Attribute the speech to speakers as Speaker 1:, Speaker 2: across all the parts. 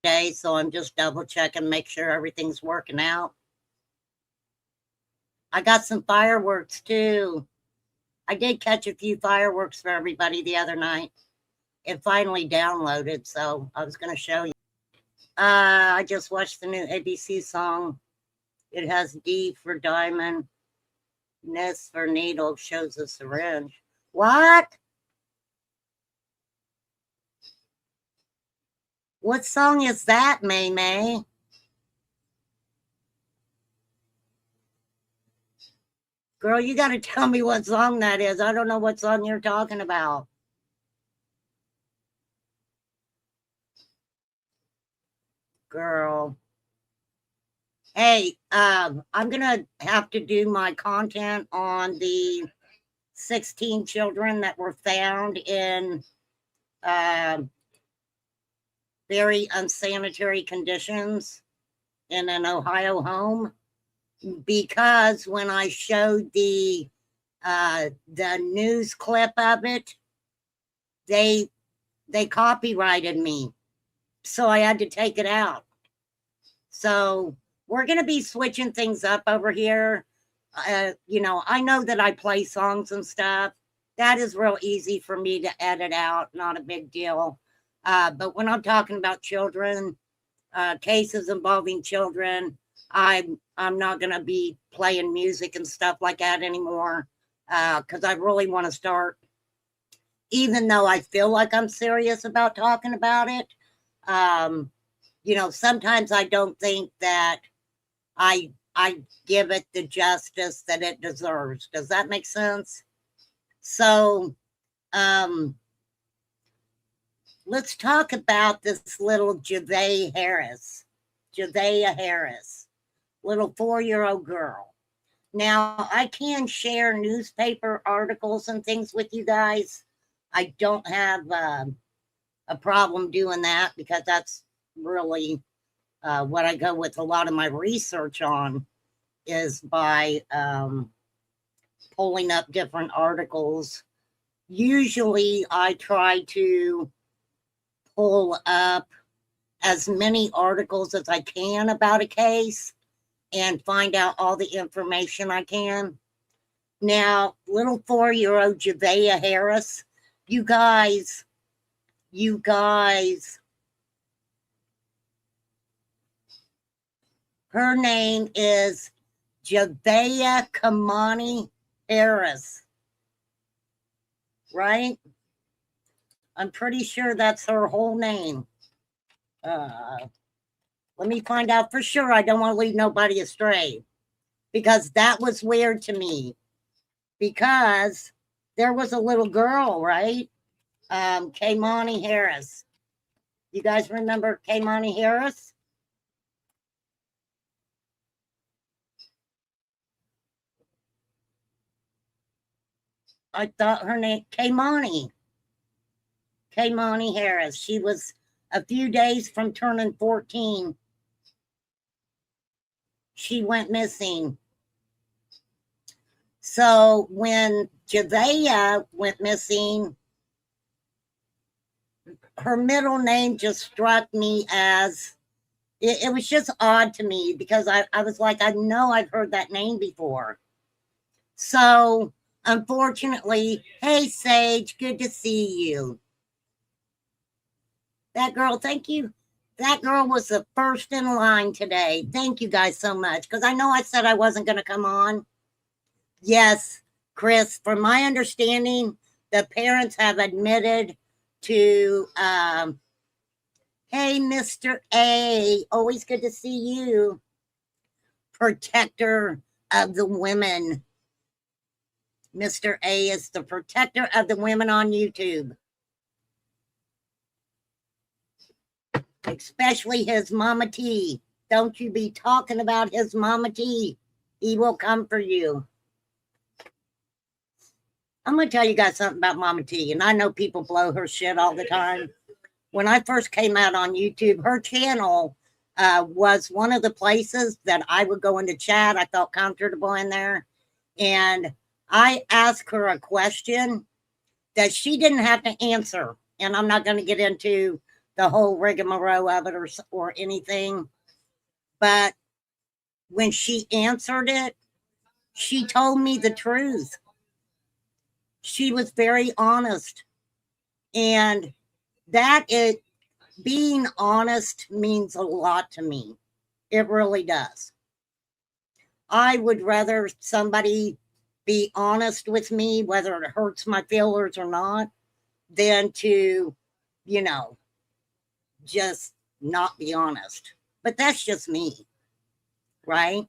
Speaker 1: day, so I'm just double checking, make sure everything's working out. I got some fireworks too. I did catch a few fireworks for everybody the other night. It finally downloaded, so I was going to show you. I just watched the new ABC song. It has D for diamond, N for needle, shows a syringe. What? What song is that, May May? Girl, you got to tell me what song that is. I don't know what song you're talking about. Girl. Hey, I'm going to have to do my content on the 16 children that were found in very unsanitary conditions in an Ohio home, because when I showed the news clip of it, they copyrighted me, so I had to take it out. So we're going to be switching things up over here. You know, I know that I play songs and stuff. That is real easy for me to edit out, not a big deal. But when I'm talking about children, cases involving children, I'm not going to be playing music and stuff like that anymore, because I really want to start, even though I feel like I'm serious about talking about it. You know, sometimes I don't think that I give it the justice that it deserves. Does that make sense? So, let's talk about this little Javea Harris, little 4-year-old girl. Now, I can share newspaper articles and things with you guys. I don't have a problem doing that, because that's really what I go with a lot of my research on, is by pulling up different articles. Usually I try to pull up as many articles as I can about a case and find out all the information I can. Now, little 4-year-old Javea Harris, you guys, her name is Javea Kamani Harris, right? I'm pretty sure that's her whole name. Let me find out for sure. I don't want to lead nobody astray, because that was weird to me, because there was a little girl, right? Kamani Harris. You guys remember Kamani Harris? I thought her name, Kamani Harris. She was a few days from turning 14. She went missing. So when Javea went missing, her middle name just struck me as, it was just odd to me, because I was like, I know I've heard that name before. So unfortunately, hey Sage, good to see you. That girl, thank you. That girl was the first in line today. Thank you guys so much, because I know I said I wasn't going to come on. Yes, Chris, from my understanding, the parents have admitted to, hey, Mr. A, always good to see you, protector of the women. Mr. A is the protector of the women on YouTube. Especially his Mama T. Don't you be talking about his Mama T. He will come for you. I'm going to tell you guys something about Mama T, and I know people blow her shit all the time. When I first came out on YouTube, her channel was one of the places that I would go into chat. I felt comfortable in there. And I asked her a question that she didn't have to answer. And I'm not going to get into the whole rigmarole of it or anything. But when she answered it, she told me the truth. She was very honest. And being honest means a lot to me. It really does. I would rather somebody be honest with me, whether it hurts my feelings or not, than to, just not be honest. But that's just me, right?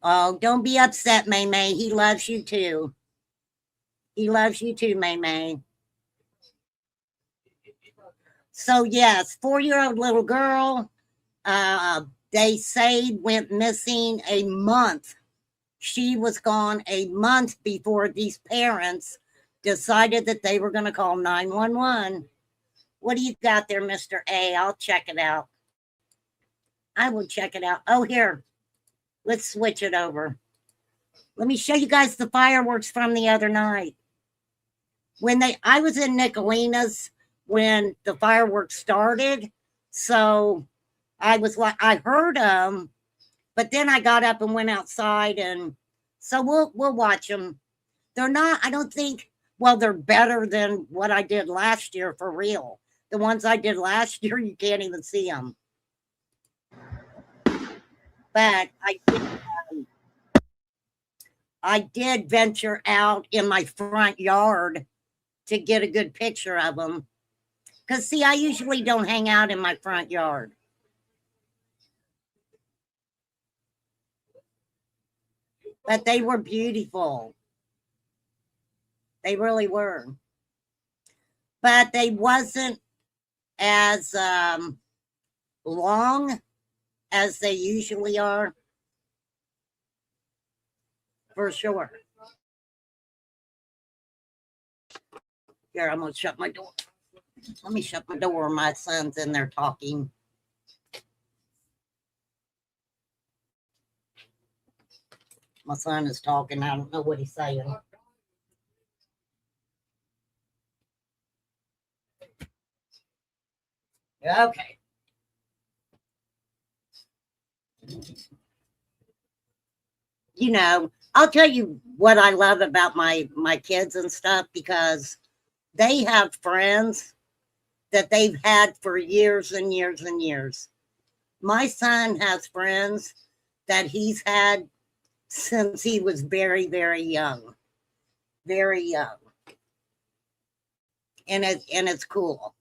Speaker 1: Oh, don't be upset, May May. He loves you too. He loves you too, May May. So yes, 4-year-old little girl, they say went missing a month. She was gone a month before these parents decided that they were going to call 911. What do you got there, Mr. A? I'll check it out. I will check it out. Oh, here. Let's switch it over. Let me show you guys the fireworks from the other night. I was in Nicolina's when the fireworks started. So I heard them, but then I got up and went outside, and so we'll watch them. They're not, I don't think, well, they're better than what I did last year for real. The ones I did last year, you can't even see them. But I did venture out in my front yard to get a good picture of them. Because, see, I usually don't hang out in my front yard. But they were beautiful. They really were. But they wasn't as long as they usually are. For sure. Here, I'm going to shut my door. Let me shut my door. My son's in there talking. My son is talking. I don't know what he's saying. Okay. I'll tell you what I love about my kids and stuff, because they have friends that they've had for years and years and years. My son has friends that he's had since he was very, very young. Very young. And it's cool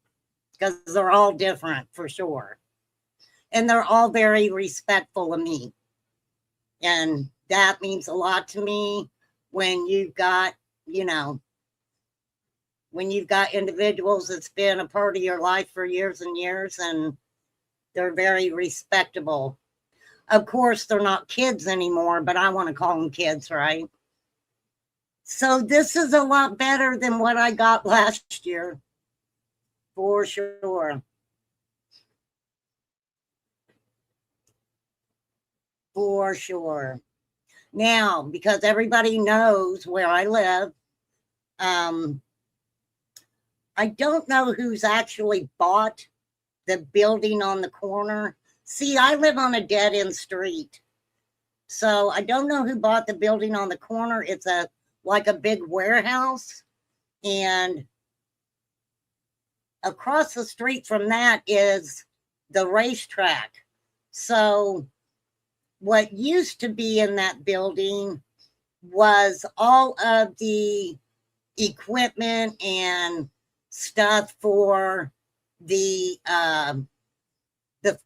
Speaker 1: because they're all different for sure. And they're all very respectful of me. And that means a lot to me when you've got, when you've got individuals that's been a part of your life for years and years, and they're very respectable. Of course, they're not kids anymore, but I want to call them kids, right? So this is a lot better than what I got last year, for sure. For sure. Now, because everybody knows where I live, I don't know who's actually bought the building on the corner. See, I live on a dead-end street. So I don't know who bought the building on the corner. It's like a big warehouse. And across the street from that is the racetrack. So what used to be in that building was all of the equipment and stuff for the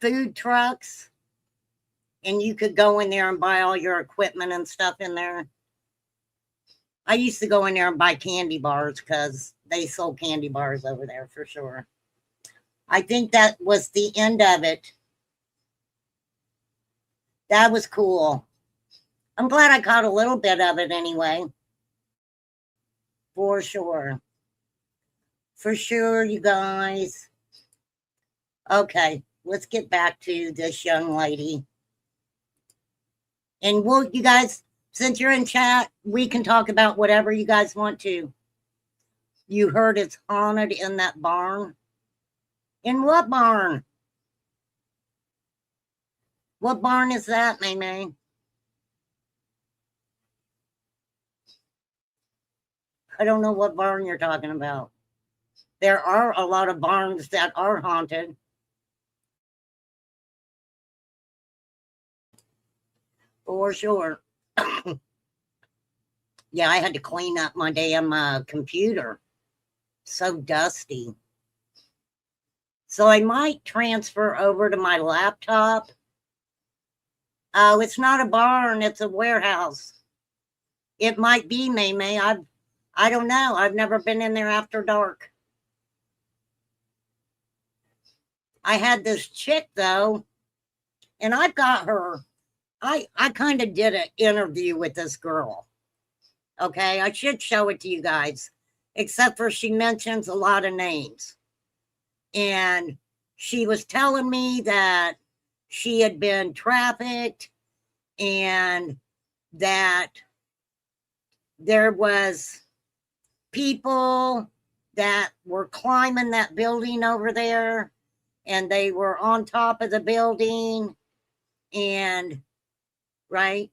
Speaker 1: food trucks, and you could go in there and buy all your equipment and stuff in there. I used to go in there and buy candy bars because they sold candy bars over there for sure. I think that was the end of it. That was cool. I'm glad I caught a little bit of it anyway. For sure. For sure, you guys. Okay, let's get back to this young lady. And you guys, since you're in chat, we can talk about whatever you guys want to. You heard it's haunted in that barn. In what barn? What barn is that, May? I don't know what barn you're talking about. There are a lot of barns that are haunted. For sure. Yeah, I had to clean up my damn computer. So dusty. So I might transfer over to my laptop. Oh, it's not a barn, it's a warehouse. It might be, May. I don't know. I've never been in there after dark. I had this chick though, and I've got her. I kind of did an interview with this girl. Okay, I should show it to you guys, except for she mentions a lot of names. And she was telling me that she had been trafficked and that there was people that were climbing that building over there, and they were on top of the building, and right.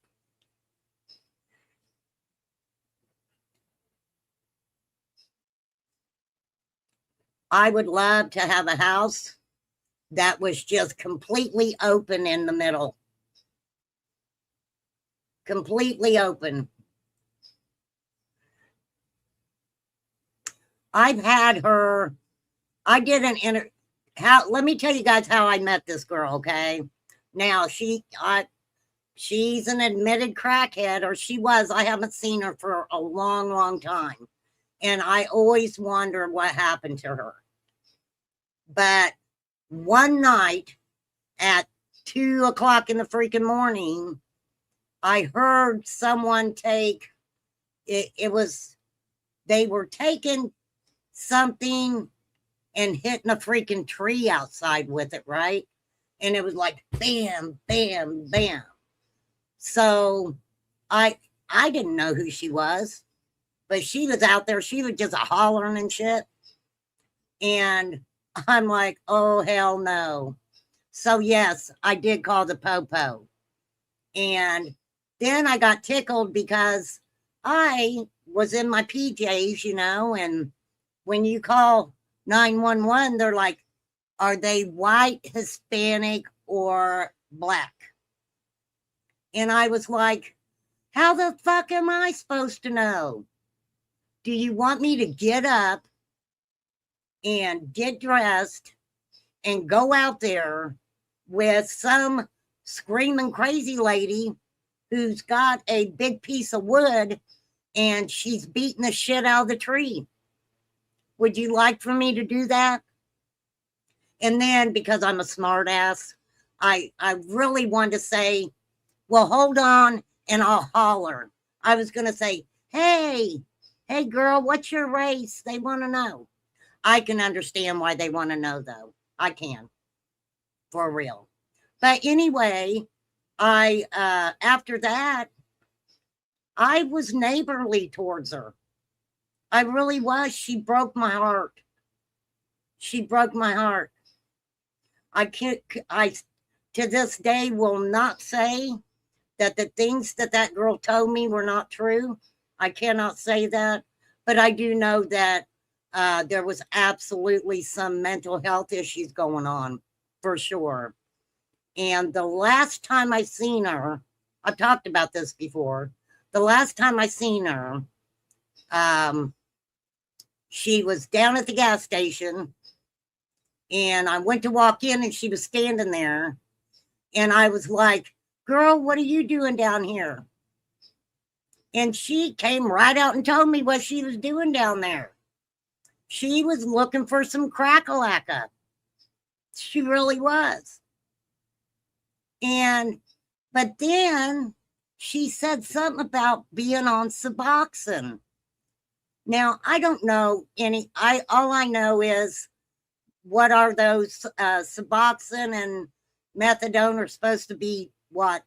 Speaker 1: I would love to have a house that was just completely open in the middle. Completely open. I've had her, I did an let me tell you guys how I met this girl, okay? Now, she's an admitted crackhead, or she was. I haven't seen her for a long, long time. And I always wonder what happened to her. But one night at 2:00 in the freaking morning, I heard someone take it was they were taking something and hitting a freaking tree outside with it, right? And it was like bam, bam, bam. So I didn't know who she was, but she was out there. She was just hollering and shit. And I'm like, oh hell no. So yes, I did call the popo. And then I got tickled because I was in my PJs, and when you call 911, they're like, are they white, Hispanic, or black? And I was like, how the fuck am I supposed to know? Do you want me to get up and get dressed and go out there with some screaming crazy lady who's got a big piece of wood and she's beating the shit out of the tree? Would you like for me to do that? And then, because I'm a smart ass, I really wanted to say, well, hold on and I'll holler. I was going to say, hey girl, what's your race? They want to know. I can understand why they want to know, though. I can, for real. But anyway, after that, I was neighborly towards her. I really was. She broke my heart. She broke my heart. I to this day will not say that the things that girl told me were not true. I cannot say that, but I do know that there was absolutely some mental health issues going on, for sure. And the last time I seen her, I've talked about this before. The last time I seen her, she was down at the gas station, and I went to walk in and she was standing there, and I was like, girl, what are you doing down here? And she came right out and told me what she was doing down there. She was looking for some crack-a-lacka. She really was. But then she said something about being on Suboxone. Now, I don't know all I know is, what are those? Suboxone and methadone are supposed to be what?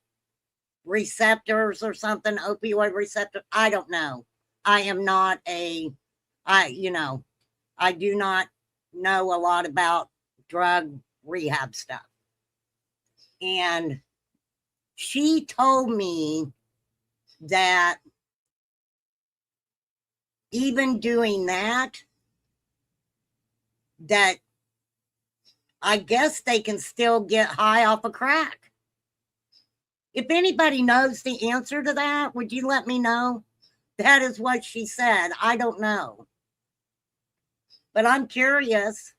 Speaker 1: Receptors or something, opioid receptor. I don't know. I am not I do not know a lot about drug rehab stuff. And she told me that even doing that I guess they can still get high off of crack. If anybody knows the answer to that, would you let me know? That is what she said. I don't know. But I'm curious.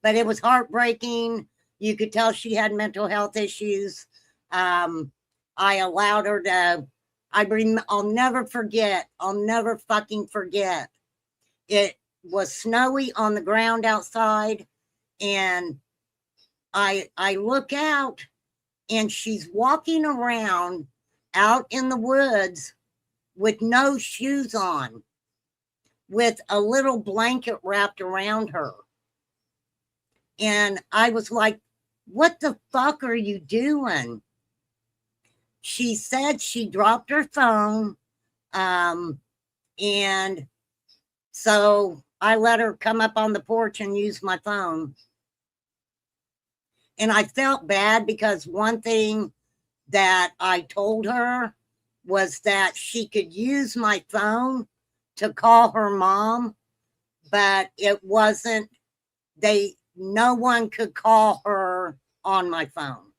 Speaker 1: But it was heartbreaking. You could tell she had mental health issues. I allowed her to, I'll never forget. I'll never fucking forget. It was snowy on the ground outside, and I look out, and she's walking around out in the woods with no shoes on, with a little blanket wrapped around her. And I was like, what the fuck are you doing? She said she dropped her phone. And so I let her come up on the porch and use my phone. And I felt bad because one thing that I told her was that she could use my phone to call her mom, but it wasn't, no one could call her on my phone.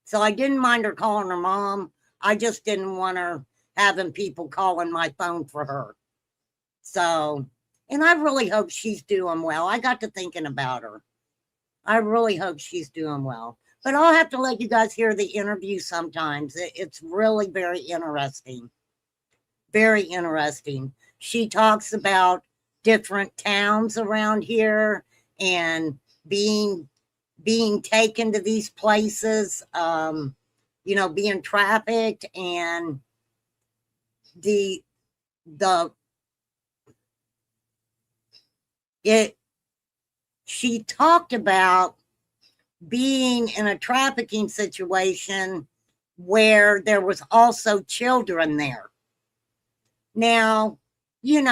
Speaker 1: So I didn't mind her calling her mom. I just didn't want her having people calling my phone for her. So, and I really hope she's doing well. I got to thinking about her. I really hope she's doing well. But I'll have to let you guys hear the interview sometimes. It's really very interesting. Very interesting. She talks about different towns around here and being taken to these places, being trafficked, and she talked about being in a trafficking situation where there was also children there. Now, you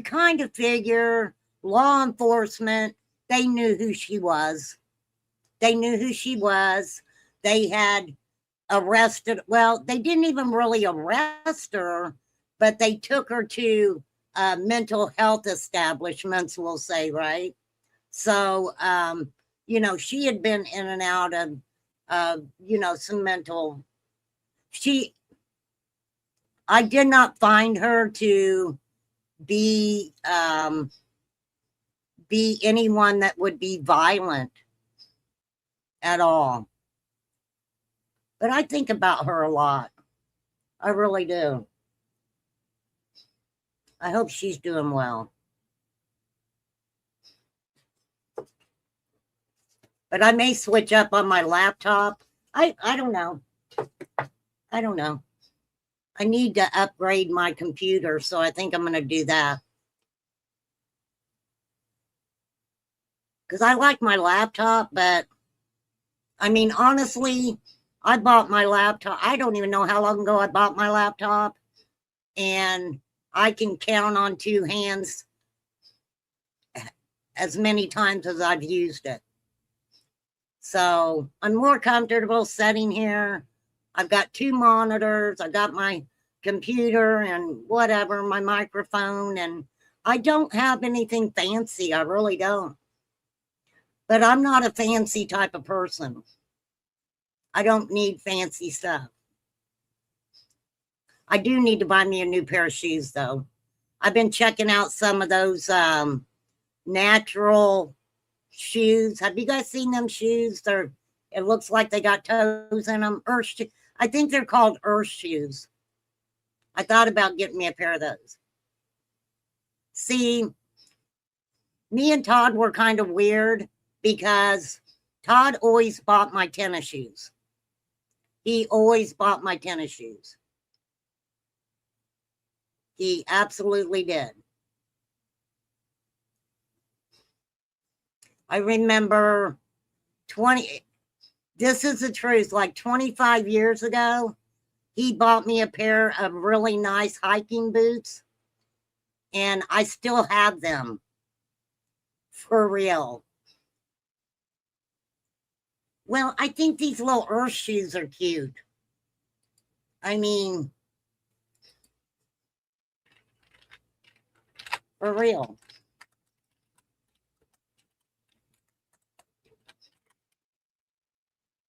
Speaker 1: kind of figure law enforcement, they knew who she was. They knew who she was. They had arrested, well, they didn't even really arrest her, but they took her to mental health establishments, we'll say, right? So, she had been in and out of, some mental, I did not find her to be anyone that would be violent at all. But I think about her a lot. I really do. I hope she's doing well. But I may switch up on my laptop. I don't know. I don't know. I need to upgrade my computer, so I think I'm going to do that. Because I like my laptop, but I mean, honestly, I bought my laptop. I don't even know how long ago I bought my laptop. And I can count on two hands as many times as I've used it. So I'm more comfortable sitting here. I've got two monitors. I've got my computer and whatever, my microphone. And I don't have anything fancy. I really don't. But I'm not a fancy type of person. I don't need fancy stuff. I do need to buy me a new pair of shoes, though. I've been checking out some of those natural shoes. Have you guys seen them shoes? It looks like they got toes in them. I think they're called earth shoes. I thought about getting me a pair of those. See, me and Todd were kind of weird because Todd always bought my tennis shoes. He always bought my tennis shoes. He absolutely did. I remember this is the truth, like 25 years ago, he bought me a pair of really nice hiking boots, and I still have them. For real. Well, I think these little earth shoes are cute. I mean, for real.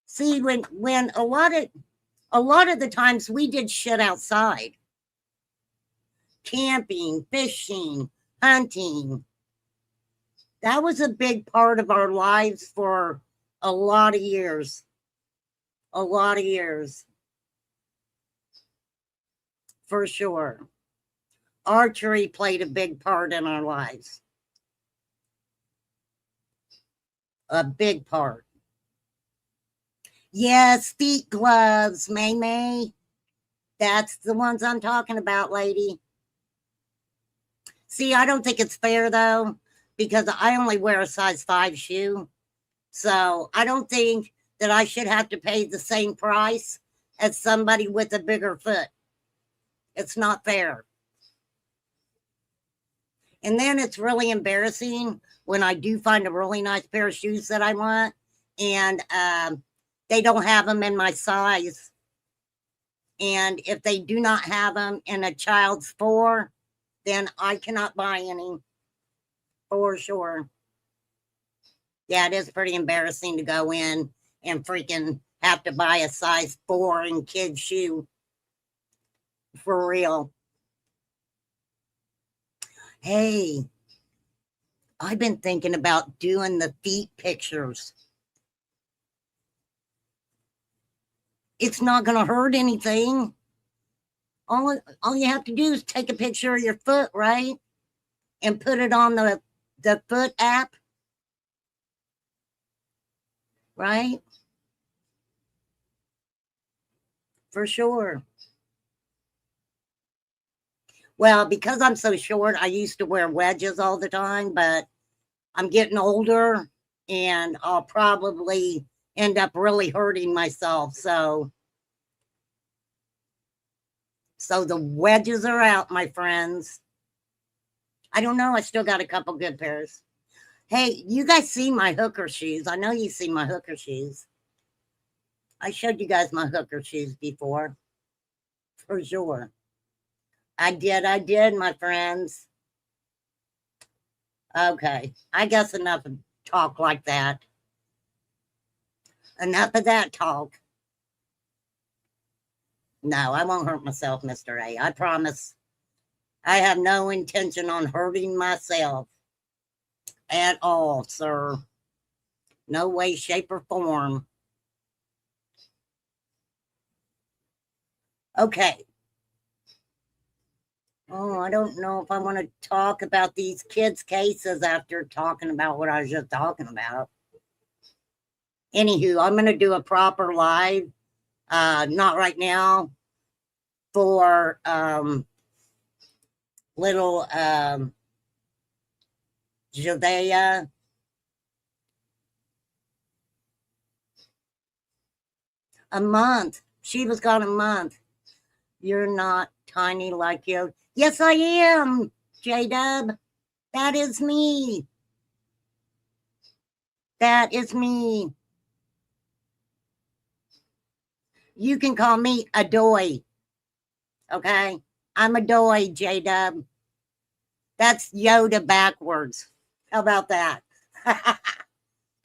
Speaker 1: See, when a lot of the times we did shit outside. Camping, fishing, hunting. That was a big part of our lives for a lot of years. A lot of years. For sure. Archery played a big part in our lives. A big part. Yes, feet gloves, May. That's the ones I'm talking about, lady. See, I don't think it's fair though, because I only wear a size 5 shoe. So I don't think that I should have to pay the same price as somebody with a bigger foot. It's not fair. And then it's really embarrassing when I do find a really nice pair of shoes that I want and they don't have them in my size. And if they do not have them in a child's 4, then I cannot buy any. For sure. Yeah, it is pretty embarrassing to go in and freaking have to buy a size 4 in kids' shoe. For real. Hey, I've been thinking about doing the feet pictures. It's not going to hurt anything. All you have to do is take a picture of your foot, right? And put it on the foot app. Right? For sure. Well, because I'm so short, I used to wear wedges all the time, but I'm getting older and I'll probably end up really hurting myself. So the wedges are out, my friends. I don't know. I still got a couple good pairs. Hey, you guys see my hooker shoes. I know you see my hooker shoes. I showed you guys my hooker shoes before. For sure. I did, my friends. Okay. I guess enough of talk like that. Enough of that talk. No, I won't hurt myself, Mr. A. I promise. I have no intention on hurting myself at all, sir. No way, shape, or form. Okay. Oh, I don't know if I want to talk about these kids' cases after talking about what I was just talking about. Anywho, I'm going to do a proper live, not right now, for little Judea. A month. She was gone a month. You're not tiny like you. Yes, I am, J-Dub. That is me. That is me. You can call me Adoy. Okay? I'm Adoy, J-Dub. That's Yoda backwards. How about that?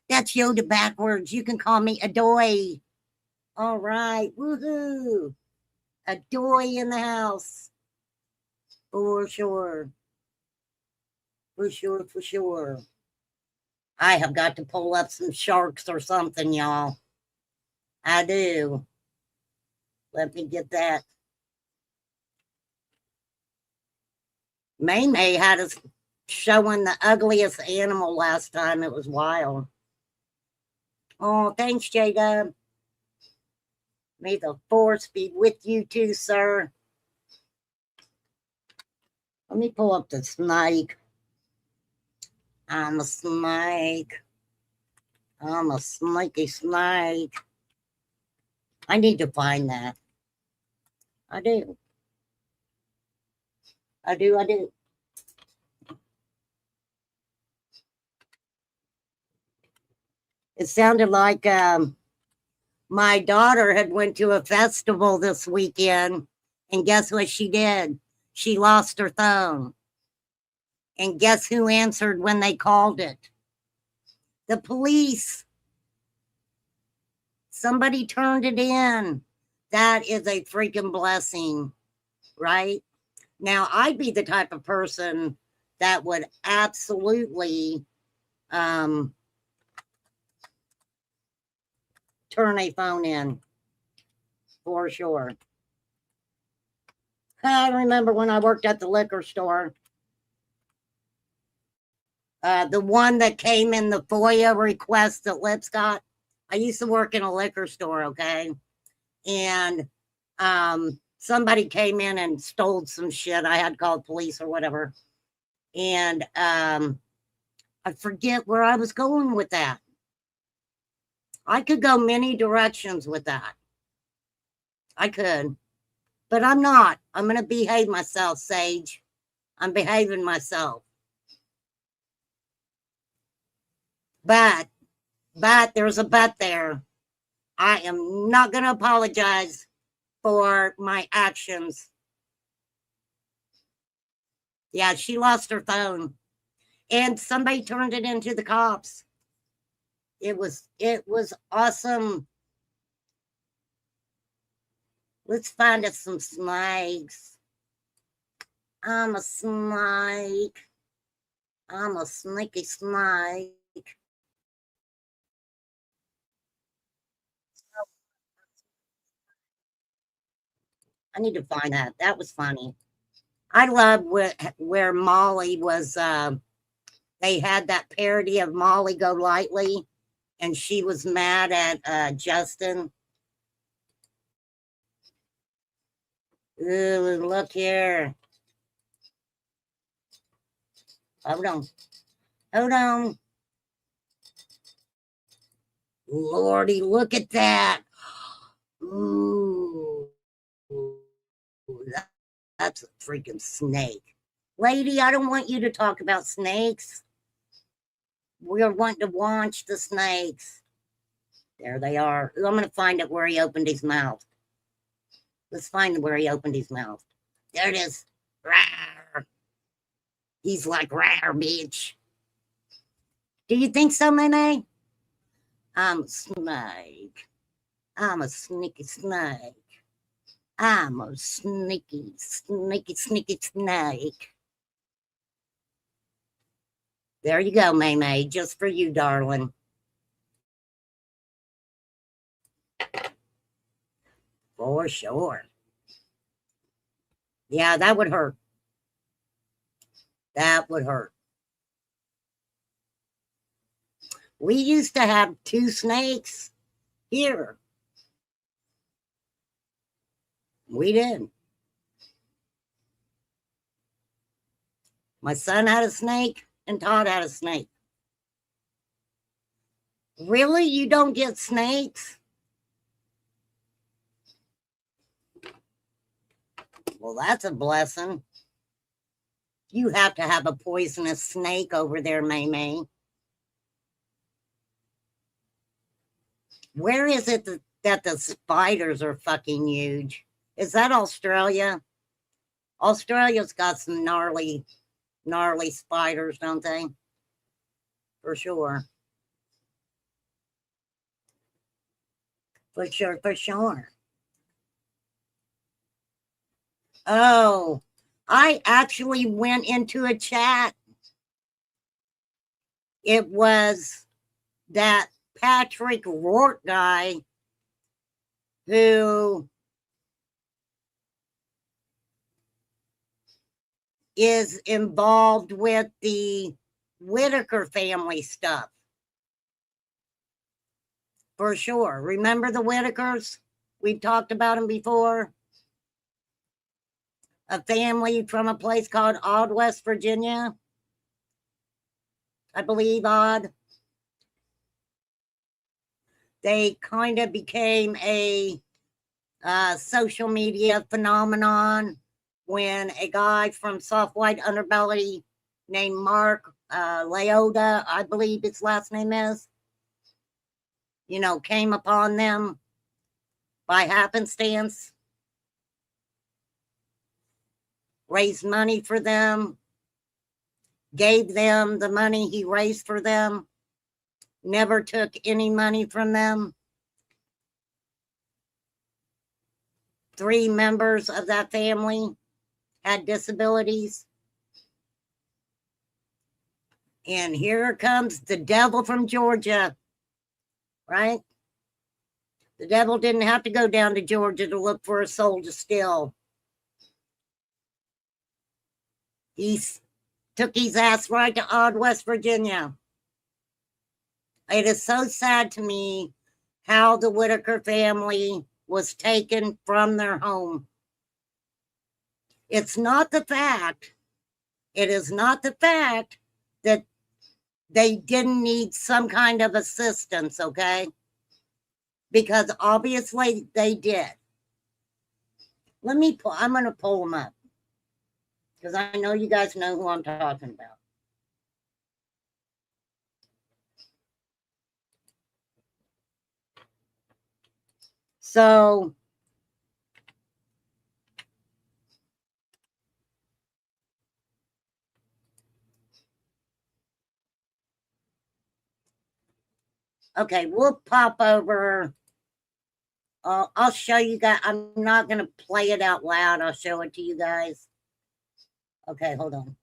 Speaker 1: That's Yoda backwards. You can call me Adoy. All right. Woohoo. Adoy in the house. For sure. For sure, for sure. I have got to pull up some sharks or something, y'all. I do. Let me get that. May had us showing the ugliest animal last time. It was wild. Oh, thanks, J-Dub. May the force be with you too, sir. Let me pull up the snake. I'm a snake. I'm a snaky snake. I need to find that. I do. I do. It sounded like my daughter had went to a festival this weekend, and guess what she did? She lost her phone. And guess who answered when they called it? The police. Somebody turned it in. That is a freaking blessing, right? Now, I'd be the type of person that would absolutely turn a phone in, for sure. I remember when I worked at the liquor store, the one that came in the FOIA request that Lips got. I used to work in a liquor store, okay? And somebody came in and stole some shit. I had called police or whatever. And I forget where I was going with that. I could go many directions with that. I could. But I'm not. I'm going to behave myself, Sage. I'm behaving myself. But there's a but there. I am not going to apologize for my actions. Yeah, she lost her phone. And somebody turned it into the cops. It was awesome. Let's find us some snakes. I'm a snake. I'm a sneaky snake. I need to find that. That was funny. I love where Molly was. They had that parody of Molly Golightly, and she was mad at Justin. Ooh, look here. Hold on. Hold on. Lordy, look at that. Ooh. That's a freaking snake. Lady, I don't want you to talk about snakes. We're wanting to watch the snakes. There they are. I'm going to find out where he opened his mouth. Let's find where he opened his mouth. There it is. Rawr. He's like, rawr, bitch. Do you think so, May? I'm a snake. I'm a sneaky snake. I'm a sneaky snake. There you go, May, just for you, darling. For sure. Yeah, that would hurt. That would hurt. We used to have 2 snakes here. We did. My son had a snake and Todd had a snake. Really? You don't get snakes? Well, that's a blessing. You have to have a poisonous snake over there, May. Where is it that the spiders are fucking huge? Is that Australia? Australia's got some gnarly spiders, don't they? For sure. For sure. Oh, I actually went into a chat. It was that Patrick Rourke guy who is involved with the Whitaker family stuff. For sure. Remember the Whitakers? We've talked about them before. A family from a place called Odd, West Virginia. I believe Odd. They kind of became a social media phenomenon when a guy from Soft White Underbelly named Mark Leota, I believe his last name is, came upon them by happenstance, raised money for them, gave them the money he raised for them, never took any money from them. 3 members of that family had disabilities. And here comes the devil from Georgia, right? The devil didn't have to go down to Georgia to look for a soul to steal. He took his ass right to odd West Virginia. It is so sad to me how the Whitaker family was taken from their home. It's not the fact, it is not the fact that they didn't need some kind of assistance, okay? Because obviously they did. I'm going to pull them up because I know you guys know who I'm talking about. So, okay, we'll pop over. I'll show you guys. I'm not going to play it out loud. I'll show it to you guys. Okay, hold on.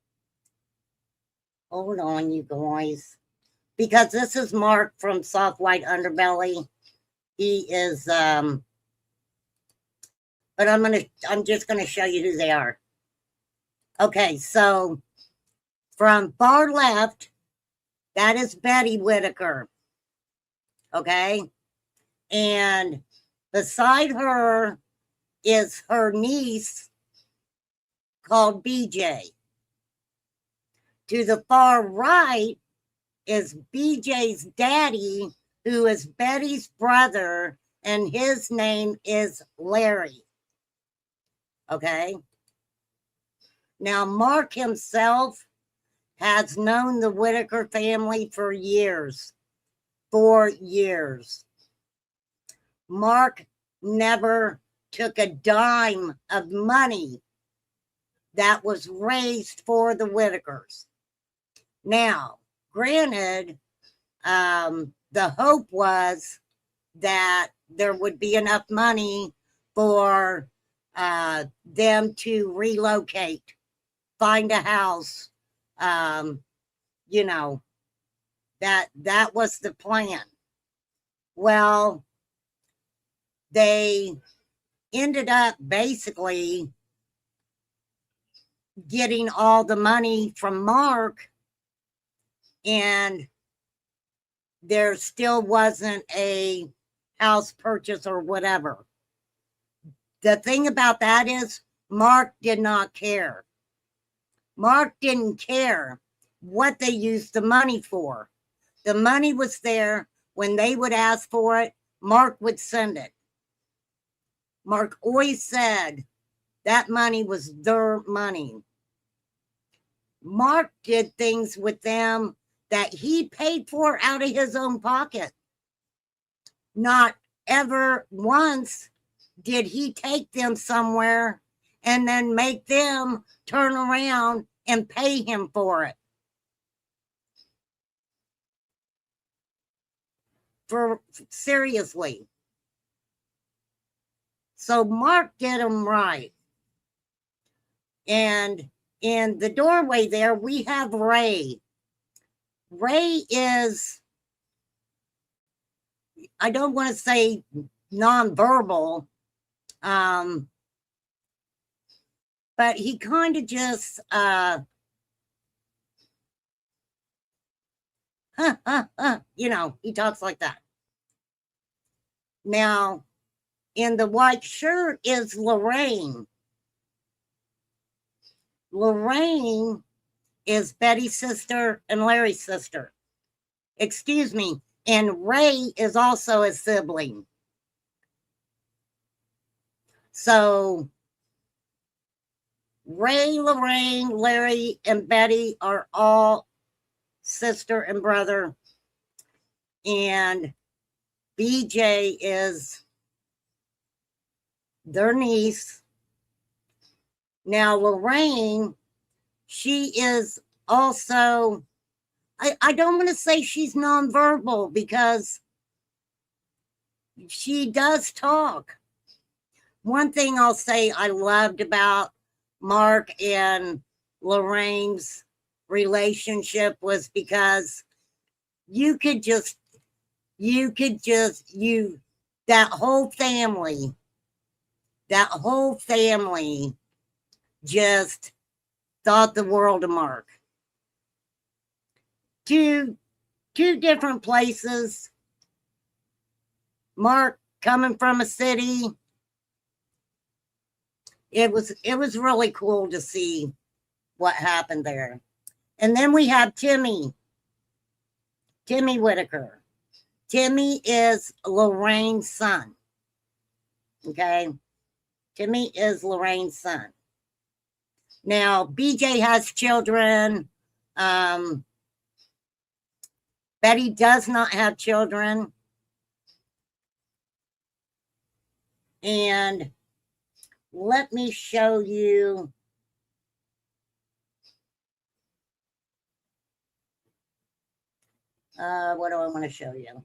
Speaker 1: Hold on, you guys. Because this is Mark from Soft White Underbelly. He is, but I'm just going to show you who they are. Okay, so from far left, that is Betty Whitaker. Okay, and beside her is her niece called BJ. To the far right is BJ's daddy, who is Betty's brother, and his name is Larry. Okay. Now, Mark himself has known the Whitaker family for years. 4 years. Mark never took a dime of money that was raised for the Whitakers. Now, granted, the hope was that there would be enough money for them to relocate, find a house, that was the plan. Well, they ended up basically getting all the money from Mark, and there still wasn't a house purchase or whatever. The thing about that is Mark did not care. Mark didn't care what they used the money for. The money was there. When they would ask for it, Mark would send it. Mark always said that money was their money. Mark did things with them that he paid for out of his own pocket. Not ever once did he take them somewhere and then make them turn around and pay him for it. Seriously. So Mark did them right. And in the doorway there, we have Ray. Ray is, I don't want to say nonverbal, but he kind of just, he talks like that. Now, in the white shirt is Lorraine. Lorraine is Betty's sister and Larry's sister. Excuse me. And Ray is also a sibling. So Ray, Lorraine, Larry, and Betty are all sister and brother. And BJ is their niece. Now, Lorraine, she is also, I don't want to say she's nonverbal because she does talk. One thing I'll say I loved about Mark and Lorraine's relationship was because you could just, that whole family just thought the world of Mark. Two different places. Mark coming from a city. It was really cool to see what happened there. And then we have Timmy Whitaker. Timmy is Lorraine's son. Okay. Timmy is Lorraine's son. Now, BJ has children. Betty does not have children. And let me show you. What do I want to show you?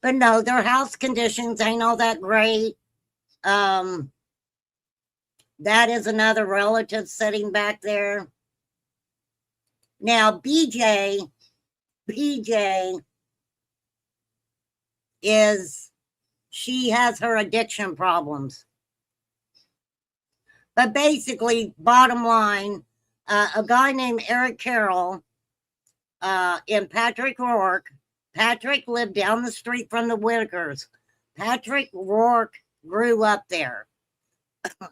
Speaker 1: But no, their house conditions ain't all that great. That is another relative sitting back there. Now, BJ is, she has her addiction problems. But basically, bottom line, a guy named Eric Carroll and Patrick Rourke. Patrick lived down the street from the Whitakers. Patrick Rourke grew up there.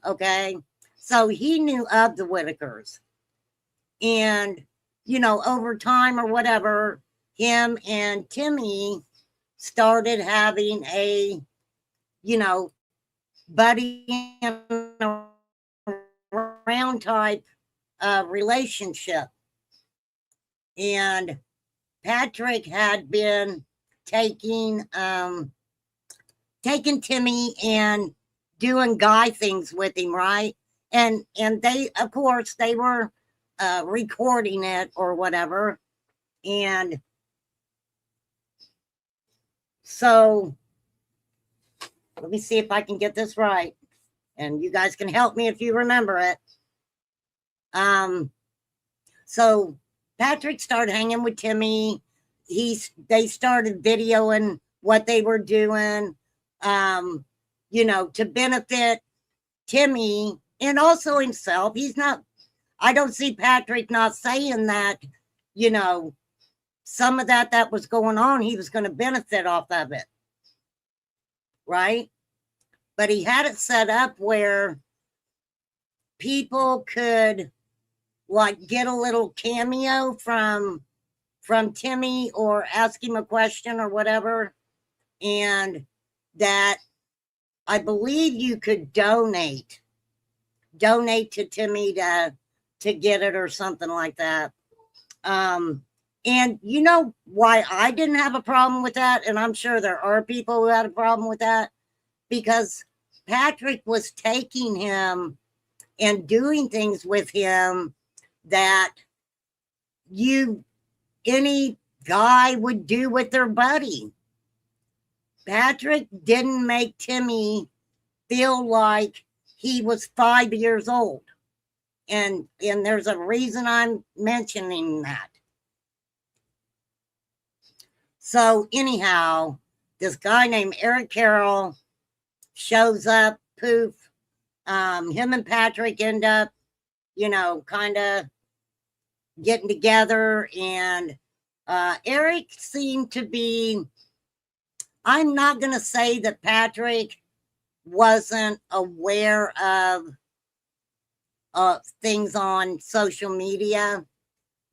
Speaker 1: Okay. So he knew of the Whitakers. And, you know, over time or whatever, him and Timmy started having a, you know, buddy around type relationship. And Patrick had been taking Timmy and doing guy things with him, right? And they, of course, they were recording it or whatever. And so let me see if I can get this right. And you guys can help me if you remember it. So Patrick started hanging with Timmy. They started videoing what they were doing, you know, to benefit Timmy and also himself. I don't see Patrick not saying that, you know, some of that was going on, he was going to benefit off of it. Right? But he had it set up where people could like get a little cameo from Timmy or ask him a question or whatever. And that I believe you could donate to Timmy to get it or something like that. And you know why I didn't have a problem with that? And I'm sure there are people who had a problem with that, because Patrick was taking him and doing things with him that any guy would do with their buddy. Patrick didn't make Timmy feel like he was 5 years old. And there's a reason I'm mentioning that. So anyhow, this guy named Eric Carroll shows up, poof. Him and Patrick end up, you know, kind of getting together. And Eric seemed to be, I'm not going to say that Patrick wasn't aware of things on social media,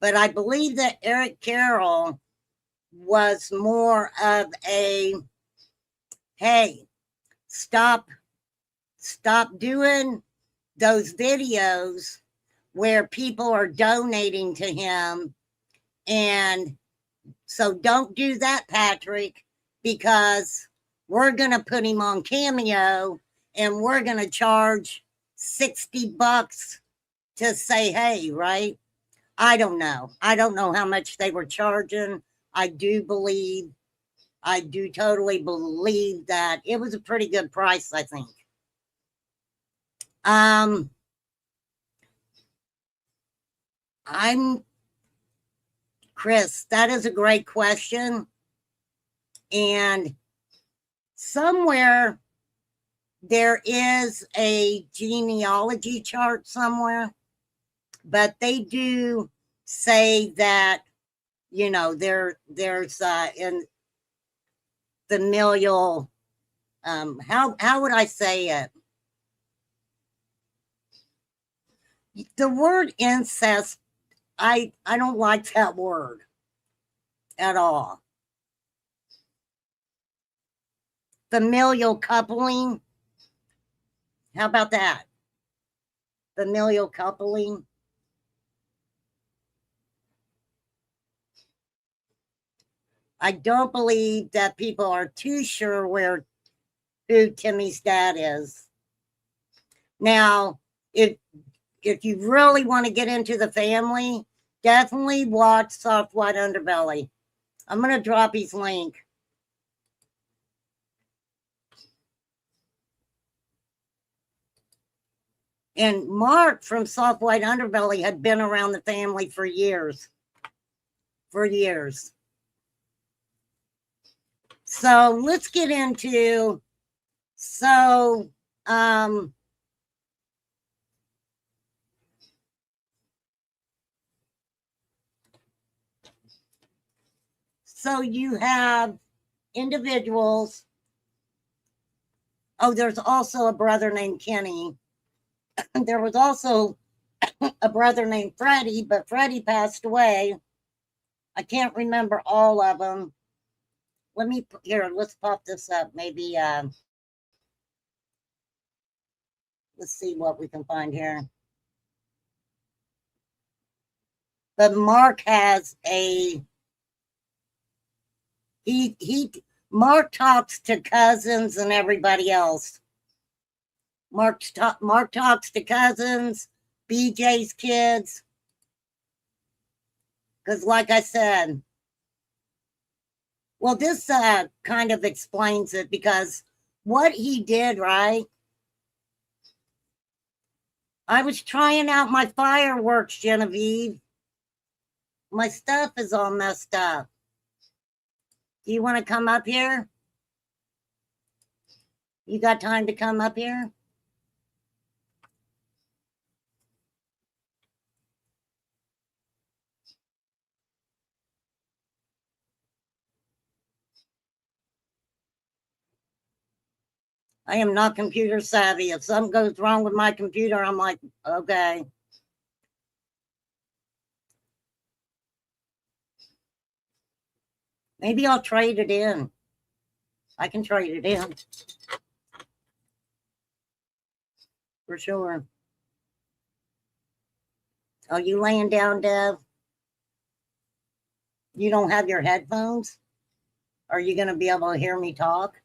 Speaker 1: but I believe that Eric Carroll was more of a, hey, stop doing those videos where people are donating to him and So don't do that, Patrick, because we're going to put him on Cameo and we're going to charge $60 to say hey, right? I don't know. I don't know how much they were charging. I do totally believe that it was a pretty good price, I think. I'm Chris, that is a great question. And somewhere there is a genealogy chart somewhere, but they do say that, you know, there's in familial, how would I say it? The word incest, I don't like that word at all. Familial coupling. How about that? Familial coupling. I don't believe that people are too sure who Timmy's dad is. Now, if you really want to get into the family, definitely watch Soft White Underbelly. I'm going to drop his link. And Mark from Soft White Underbelly had been around the family for years. For years. So let's get into, so you have individuals. Oh, there's also a brother named Kenny. There was also a brother named Freddie, but Freddie passed away. I can't remember all of them. Let's pop this up. Maybe, let's see what we can find here. But Mark has Mark talks to cousins and everybody else. Mark talks to cousins, BJ's kids. Because like I said, well, this kind of explains it, because what he did, right? I was trying out my fireworks, Genevieve. My stuff is all messed up. Do you want to come up here? You got time to come up here? I am not computer savvy. If something goes wrong with my computer, I'm like, okay. Maybe I'll trade it in. I can trade it in. For sure. Are you laying down, Dev? You don't have your headphones? Are you going to be able to hear me talk?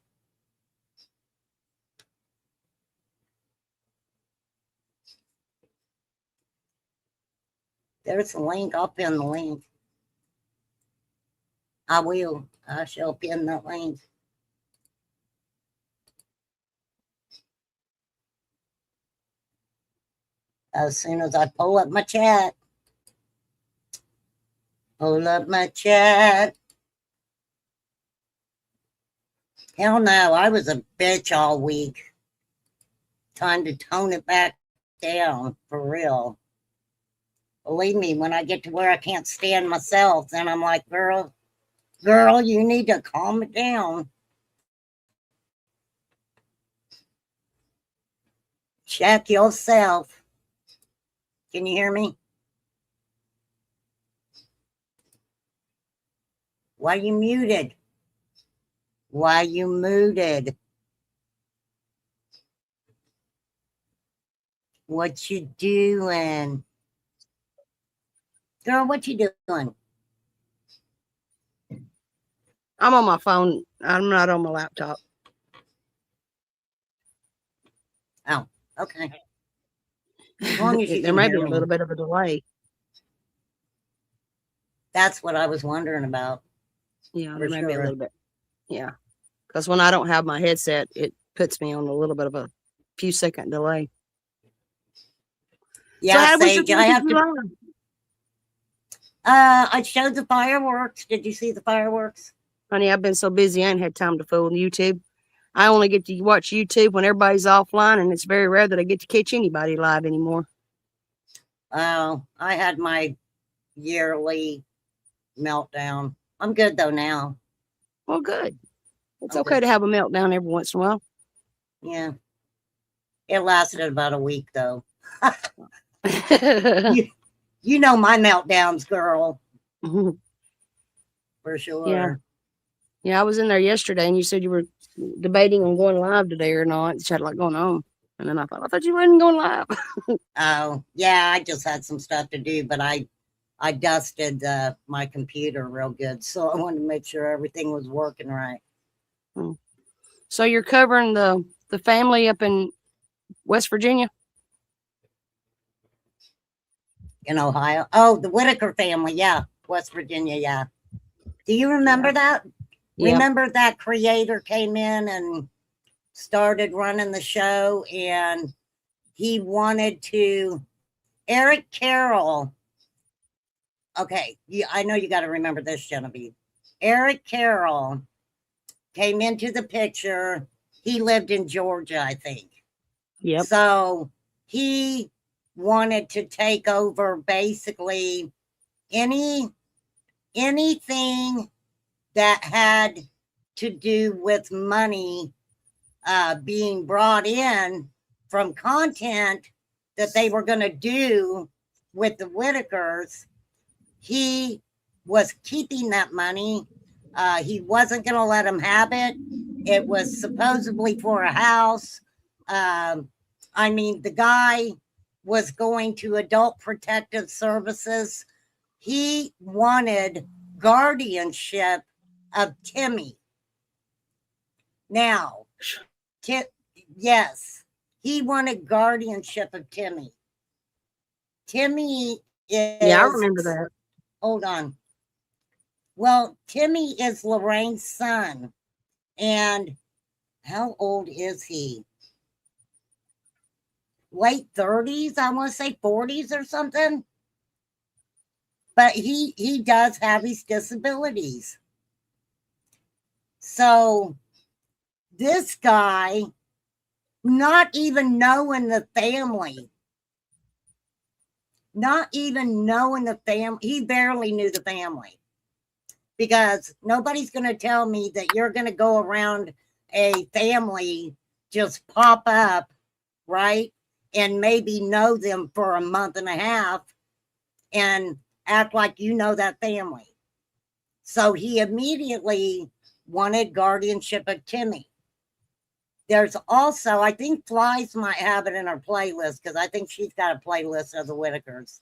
Speaker 1: There's the link. I'll pin the link. I will. I shall pin the link. As soon as I pull up my chat. Pull up my chat. Hell no, I was a bitch all week. Time to tone it back down, for real. Believe me, when I get to where I can't stand myself, then I'm like, girl, you need to calm it down. Check yourself. Can you hear me? Why you muted? Why you muted? What you doing? Girl, what you doing?
Speaker 2: I'm on my phone. I'm not on my laptop.
Speaker 1: Oh, okay. As long as you
Speaker 2: There
Speaker 1: can
Speaker 2: may be
Speaker 1: hear
Speaker 2: a
Speaker 1: me.
Speaker 2: little bit of a delay.
Speaker 1: That's what I was wondering about.
Speaker 2: Yeah,
Speaker 1: For
Speaker 2: there may be a
Speaker 1: sure.
Speaker 2: little bit. Yeah. Because when I don't have my headset, it puts me on a little bit of a few second delay.
Speaker 1: Yeah,
Speaker 2: So how was your
Speaker 1: Sage, I
Speaker 2: 4th of
Speaker 1: have to.
Speaker 2: July?
Speaker 1: I showed the fireworks. Did you see the fireworks?
Speaker 2: Honey, I've been so busy, I ain't had time to fool YouTube. I only get to watch YouTube when everybody's offline, and it's very rare that I get to catch anybody live anymore.
Speaker 1: Oh, I had my yearly meltdown. I'm good though now.
Speaker 2: Well, good. It's
Speaker 1: I'm
Speaker 2: okay
Speaker 1: good.
Speaker 2: to have a meltdown every once in a while.
Speaker 1: Yeah. It lasted about a week though.
Speaker 2: Yeah,
Speaker 1: You know my meltdowns, girl, for sure.
Speaker 2: yeah. I was in there yesterday, and you said you were debating on going live today or not. You had a lot going on, and then I thought you wasn't going live.
Speaker 1: Oh, yeah, I just had some stuff to do, but I dusted my computer real good, so I wanted to make sure everything was working right.
Speaker 2: So you're covering the family up in West Virginia?
Speaker 1: In Ohio. Oh, the Whitaker family, yeah. West Virginia, yeah. Do you remember that?
Speaker 2: Yeah.
Speaker 1: Remember that creator came in and started running the show, and he wanted to Eric Carroll. Okay, I know you got to remember this, Genevieve. Eric Carroll came into the picture. He lived in Georgia, I think.
Speaker 2: Yep.
Speaker 1: So he wanted to take over basically anything that had to do with money being brought in from content that they were going to do with the Whitakers. He was keeping that money. He wasn't going to let them have it. It was supposedly for a house. I mean, the guy was going to Adult Protective Services. He wanted guardianship of Timmy. Now, yes, he wanted guardianship of Timmy. Timmy is.
Speaker 2: Yeah, I remember that.
Speaker 1: Hold on. Well, Timmy is Lorraine's son. And how old is he? Late 30s, I want to say 40s or something. But he does have his disabilities. So this guy, not even knowing the family, he barely knew the family. Because nobody's going to tell me that you're going to go around a family, just pop up, right? And maybe know them for a month and a half and act like you know that family. So he immediately wanted guardianship of Timmy. There's also, I think Flies might have it in her playlist because I think she's got a playlist of the Whitakers.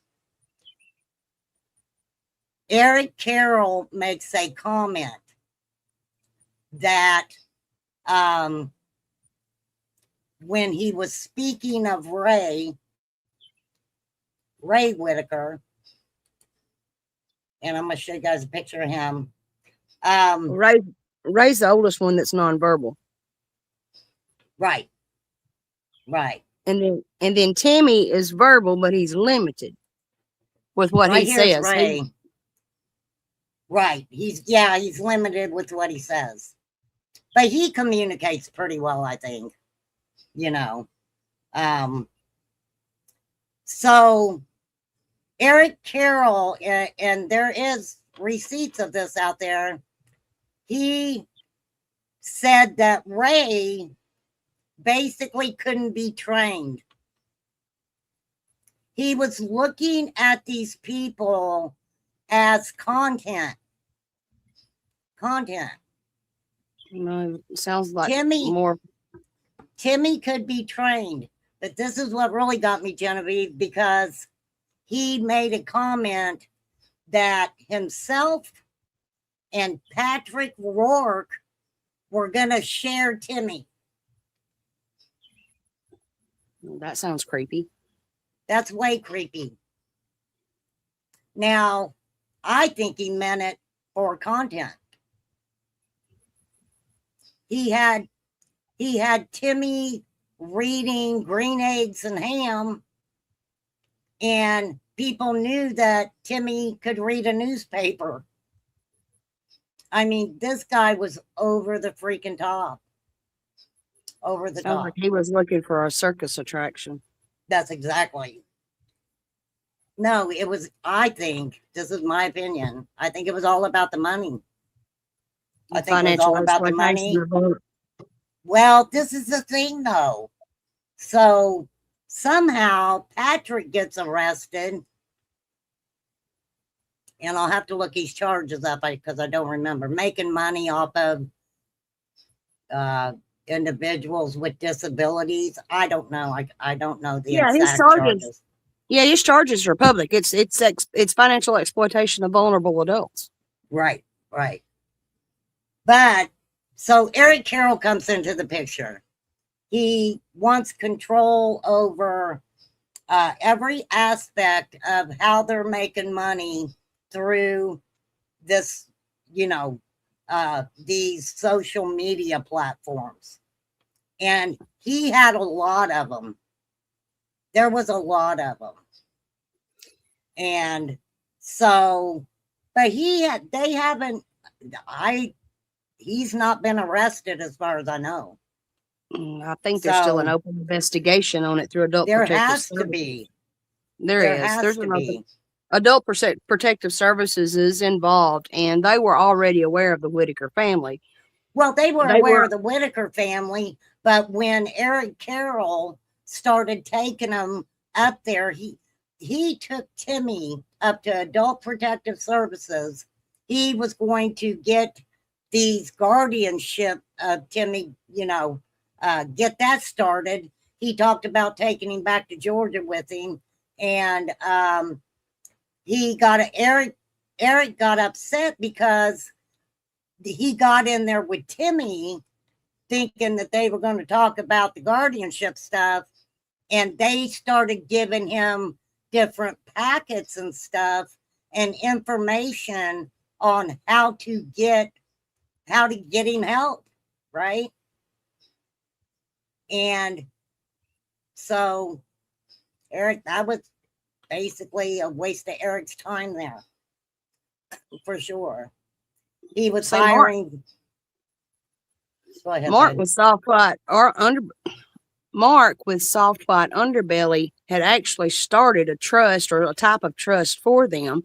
Speaker 1: Eric Carroll makes a comment that when he was speaking of Ray Whitaker, and I'm going to show you guys a picture of him.
Speaker 2: Ray's the oldest one that's nonverbal.
Speaker 1: Right.
Speaker 2: And then Timmy is verbal, but he's limited with what he says.
Speaker 1: Ray. Right. He's limited with what he says. But he communicates pretty well, I think. So Eric Carroll, and there is receipts of this out there. He said that Ray basically couldn't be trained. He was looking at these people as content.
Speaker 2: It sounds like
Speaker 1: Timmy could be trained, but this is what really got me, Genevieve, because he made a comment that himself and Patrick Rourke were going to share Timmy.
Speaker 2: That sounds creepy.
Speaker 1: That's way creepy. Now, I think he meant it for content. He had Timmy reading Green Eggs and Ham, and people knew that Timmy could read a newspaper. I mean, this guy was over the freaking top. Over the
Speaker 2: Sounds
Speaker 1: top.
Speaker 2: like he was looking for a circus attraction.
Speaker 1: That's exactly. No, it was, I think, this is my opinion, I think it was all about the money. I think it was all about the money. Well, this is the thing, though. So somehow Patrick gets arrested, and I'll have to look his charges up because I don't remember. Making money off of individuals with disabilities. I don't know. I don't know the
Speaker 2: Yeah, his
Speaker 1: exact
Speaker 2: charges.
Speaker 1: charges.
Speaker 2: Yeah, his charges are public. It's financial exploitation of vulnerable adults.
Speaker 1: Right, right. But so Eric Carroll comes into the picture. He wants control over every aspect of how they're making money through this, these social media platforms. And he had a lot of them. There was a lot of them. And so, but they haven't, he's not been arrested as far as I know.
Speaker 2: I think there's still an open investigation on it through Adult
Speaker 1: There
Speaker 2: Protective
Speaker 1: has to
Speaker 2: Services.
Speaker 1: be.
Speaker 2: There is.
Speaker 1: Has
Speaker 2: There's
Speaker 1: to
Speaker 2: an open.
Speaker 1: be.
Speaker 2: Adult Protective Services is involved, and they were already aware of the Whitaker family.
Speaker 1: Well, they were aware of the Whitaker family, but when Eric Carroll started taking them up there, he took Timmy up to Adult Protective Services. He was going to get these guardianship of Timmy, get that started. He talked about taking him back to Georgia with him, and Eric got upset because he got in there with Timmy thinking that they were going to talk about the guardianship stuff, and they started giving him different packets and stuff and information on how to get him help, right? And so Eric, that was basically a waste of Eric's time there, for sure. He was hiring. Go ahead,
Speaker 2: Mark with soft white underbelly had actually started a trust or a type of trust for them,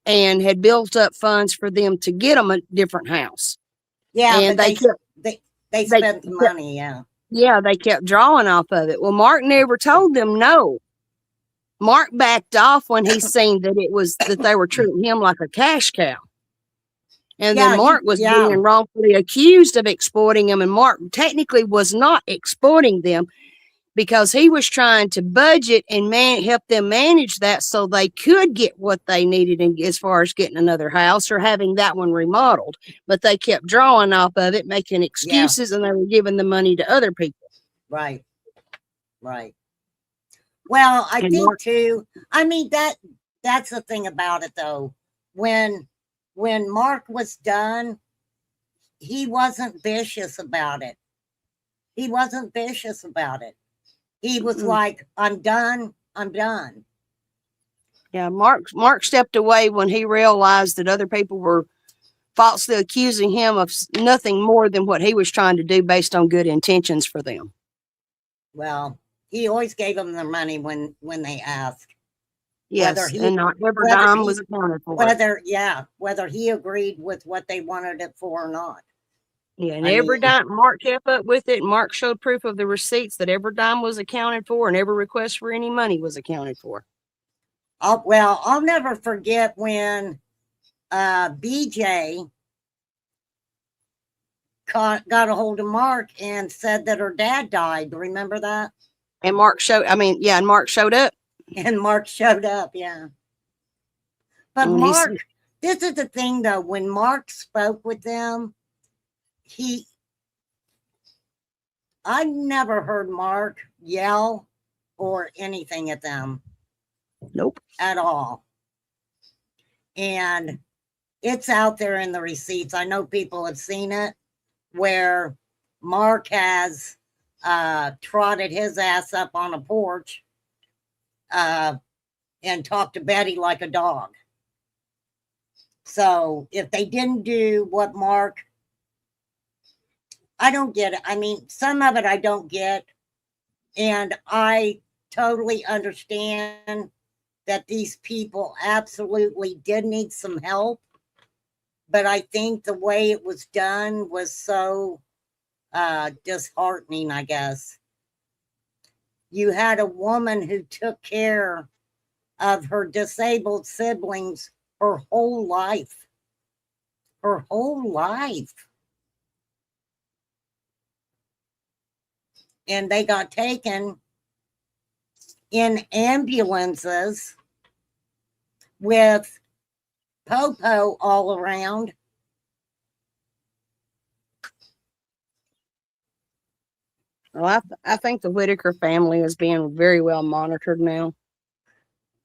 Speaker 2: and had built up funds for them to get them a different house.
Speaker 1: Yeah,
Speaker 2: and
Speaker 1: they spent the money. Yeah.
Speaker 2: Yeah, they kept drawing off of it. Well, Mark never told them no. Mark backed off when he seen that they were treating him like a cash cow. And then Mark was being wrongfully accused of exploiting them. And Mark technically was not exploiting them because he was trying to budget and help them manage that so they could get what they needed as far as getting another house or having that one remodeled. But they kept drawing off of it, making excuses, and they were giving the money to other people.
Speaker 1: Right. Right. Well, I think too, I mean, that's the thing about it though. When Mark was done, he wasn't vicious about it. He wasn't vicious about it. He was like, I'm done. I'm done.
Speaker 2: Yeah, Mark stepped away when he realized that other people were falsely accusing him of nothing more than what he was trying to do based on good intentions for them.
Speaker 1: Well, he always gave them their money when they asked.
Speaker 2: Yes, and not every dime was accounted for.
Speaker 1: Whether he agreed with what they wanted it for or not.
Speaker 2: Yeah, and every dime, Mark kept up with it. Mark showed proof of the receipts that every dime was accounted for and every request for any money was accounted for.
Speaker 1: I'll never forget when BJ got a hold of Mark and said that her dad died. Remember that?
Speaker 2: And Mark showed up.
Speaker 1: And Mark showed up, yeah. But this is the thing though, when Mark spoke with them, I never heard Mark yell or anything at them.
Speaker 2: Nope.
Speaker 1: At all. And it's out there in the receipts. I know people have seen it where Mark has trotted his ass up on a porch and talked to Betty like a dog. So if they didn't do what Mark, I don't get it. I mean, some of it I don't get. And I totally understand that these people absolutely did need some help. But I think the way it was done was so disheartening, I guess. You had a woman who took care of her disabled siblings her whole life. Her whole life. And they got taken in ambulances with Popo all around.
Speaker 2: Well, I think the Whitaker family is being very well monitored now.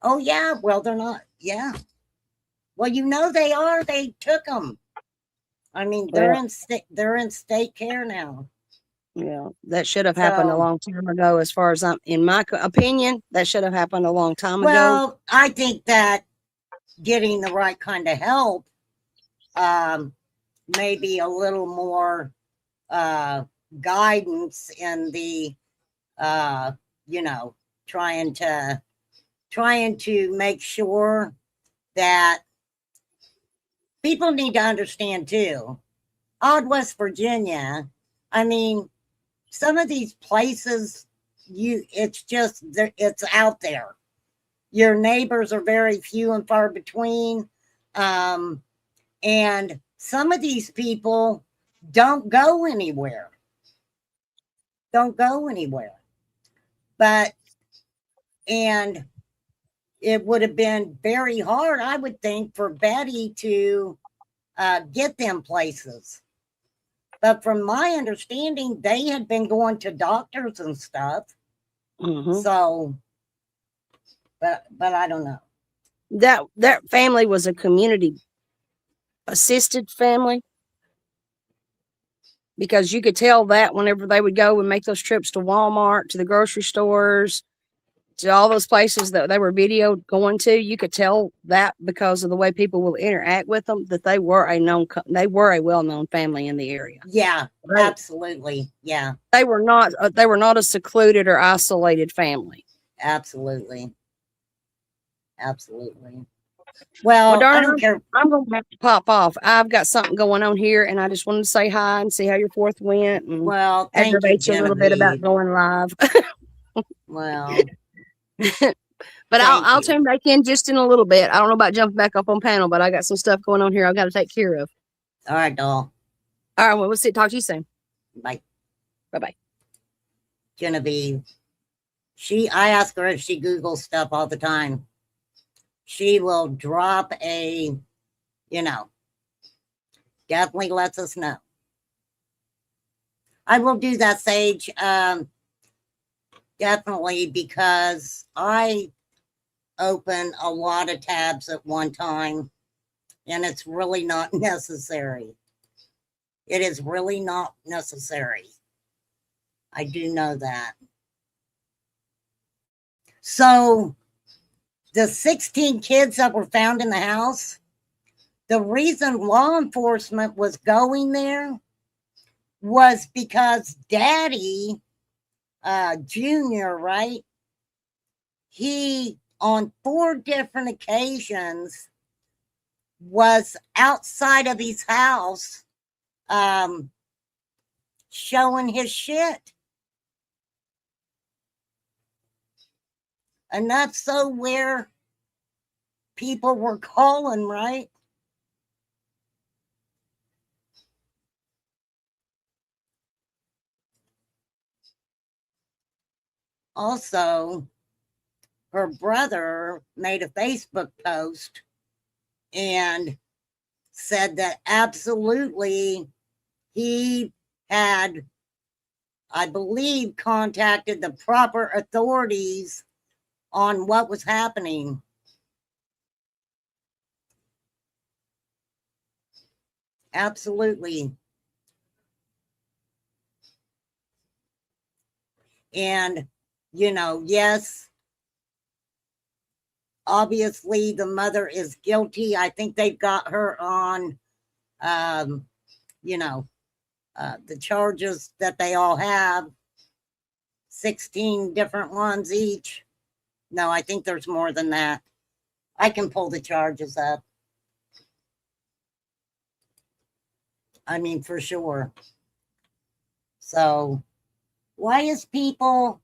Speaker 1: Oh, yeah. Well, they're not. Yeah. Well, you know they are. They took them. I mean, they're in state care now.
Speaker 2: Yeah, that should have happened a long time ago. As far as in my opinion, that should have happened a long time ago.
Speaker 1: Well, I think that getting the right kind of help, maybe a little more guidance in the, trying to make sure that people need to understand too. Odd West Virginia, I mean, some of these places, it's out there. Your neighbors are very few and far between. And some of these people don't go anywhere. And it would have been very hard, I would think, for Betty to get them places. But from my understanding, they had been going to doctors and stuff.
Speaker 2: Mm-hmm.
Speaker 1: So, but I don't know.
Speaker 2: That family was a community assisted family, because you could tell that whenever they would go and make those trips to Walmart, to the grocery stores, to all those places that they were videoed going to, you could tell that because of the way people will interact with them, that they were a well-known family in the area.
Speaker 1: Yeah, right. Absolutely. Yeah.
Speaker 2: They were not a secluded or isolated family.
Speaker 1: Absolutely. Well, I don't care.
Speaker 2: I'm going to have to pop off. I've got something going on here, and I just wanted to say hi and see how your 4th went. And
Speaker 1: aggravate
Speaker 2: you a little bit about going live.
Speaker 1: Well,
Speaker 2: but I'll tune back in just in a little bit. I don't know about jumping back up on panel, but I got some stuff going on here I've got to take care of.
Speaker 1: All right, doll.
Speaker 2: All right, well, we'll talk to you soon.
Speaker 1: Bye.
Speaker 2: Bye-bye.
Speaker 1: Genevieve, I ask her if she Googles stuff all the time. She will drop definitely lets us know. I will do that, Sage. Definitely, because I open a lot of tabs at one time, and it's really not necessary. It is really not necessary. I do know that. So the 16 kids that were found in the house, the reason law enforcement was going there was because Daddy, Junior, right? He, on 4 different occasions, was outside of his house showing his shit. And that's so where people were calling, right? Also, her brother made a Facebook post, and said that absolutely he had, I believe, contacted the proper authorities on what was happening. Absolutely. And, yes, obviously the mother is guilty. I think they've got her on, the charges that they all have, 16 different ones each. No, I think there's more than that. I can pull the charges up. I mean, for sure. So, why is people,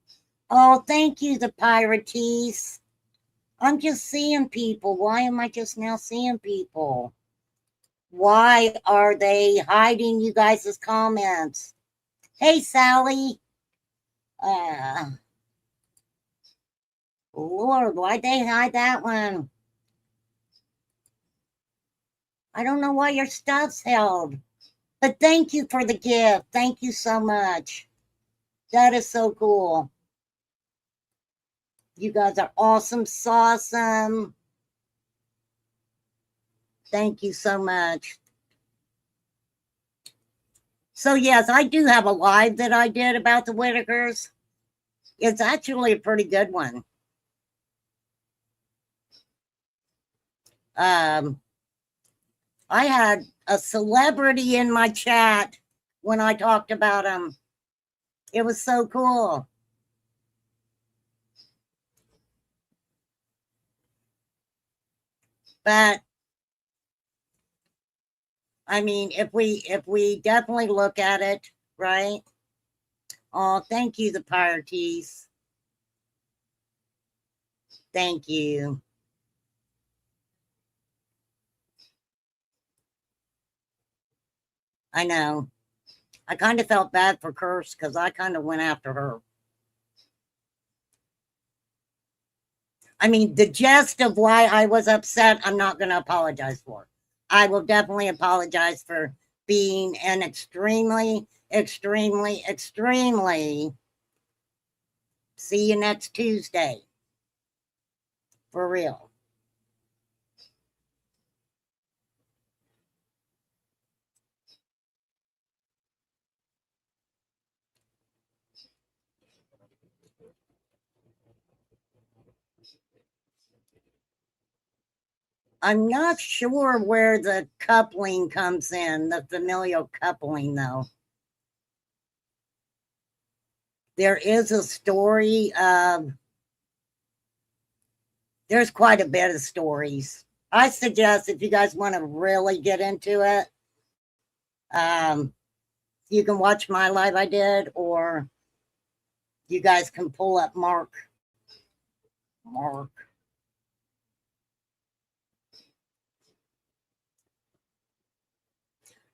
Speaker 1: oh, thank you, the Pirates. I'm just seeing people. Why am I just now seeing people? Why are they hiding you guys' comments? Hey, Sally. Lord, why'd they hide that one? I don't know why your stuff's held. But thank you for the gift. Thank you so much. That is so cool. You guys are awesome, awesome. Thank you so much. So, yes, I do have a live that I did about the Whitakers. It's actually a pretty good one. I had a celebrity in my chat when I talked about them. It was so cool. But I mean, if we definitely look at it, right? Oh, thank you, the Pirates. Thank you. I know. I kind of felt bad for Curse because I kind of went after her. I mean, the gist of why I was upset, I'm not going to apologize for. I will definitely apologize for being an extremely, extremely, extremely. See you next Tuesday. For real. I'm not sure where the coupling comes in, the familial coupling, though. There is a story of, there's quite a bit of stories. I suggest if you guys want to really get into it, you can watch my live I did, or you guys can pull up Mark.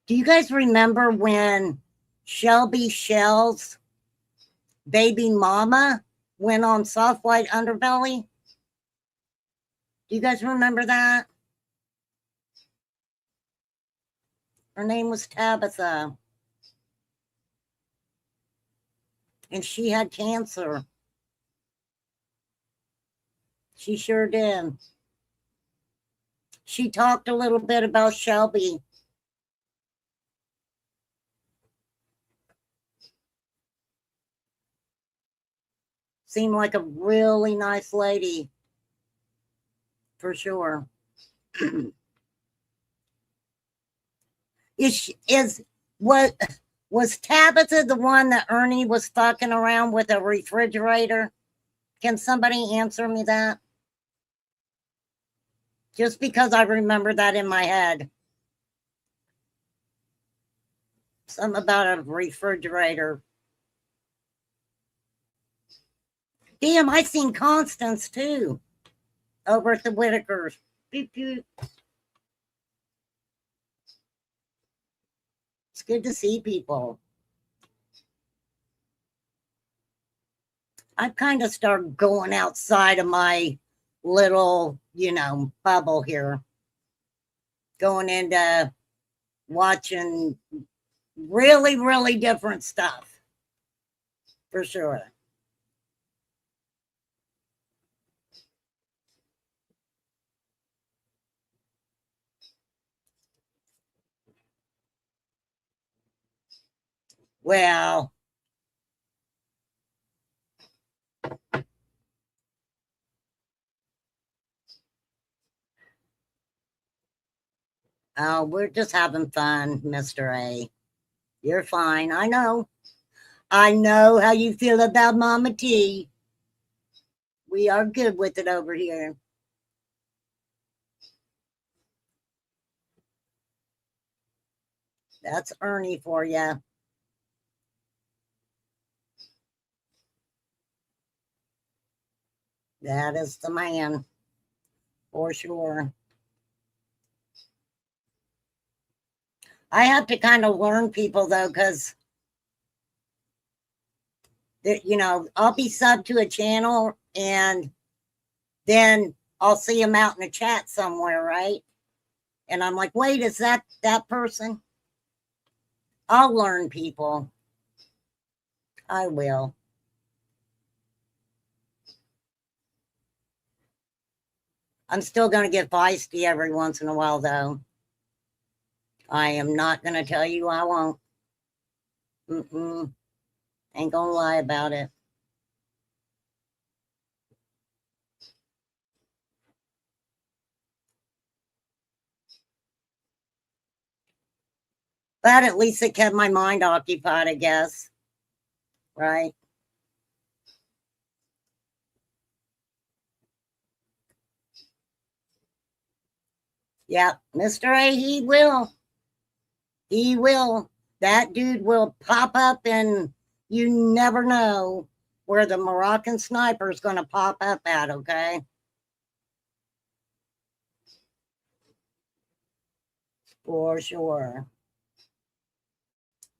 Speaker 1: Do you guys remember when Shelby Shell's baby mama went on Soft White Underbelly? Do you guys remember that? Her name was Tabitha. And she had cancer. She sure did. She talked a little bit about Shelby. Seemed like a really nice lady. For sure. Was Tabitha the one that Ernie was fucking around with a refrigerator? Can somebody answer me that? Just because I remember that in my head. Something about a refrigerator. Damn, I seen Constance too. Over at the Whitakers. Beep, beep. It's good to see people. I've kind of started going outside of my little, bubble here. going into watching really, really different stuff. For sure. Well, we're just having fun, Mr. A. You're fine. I know. I know how you feel about Mama T. We are good with it over here. That's Ernie for you. That is the man, for sure. I have to kind of learn people though, because I'll be sub to a channel and then I'll see them out in a chat somewhere, right? And I'm like, wait, is that person? I'll learn people. I will. I'm still going to get feisty every once in a while, though. I am not going to tell you I won't. Mm-mm. Ain't going to lie about it. But at least it kept my mind occupied, I guess. Right? Yep. Mr. A, he will. He will. That dude will pop up and you never know where the Moroccan sniper is going to pop up at, okay? For sure.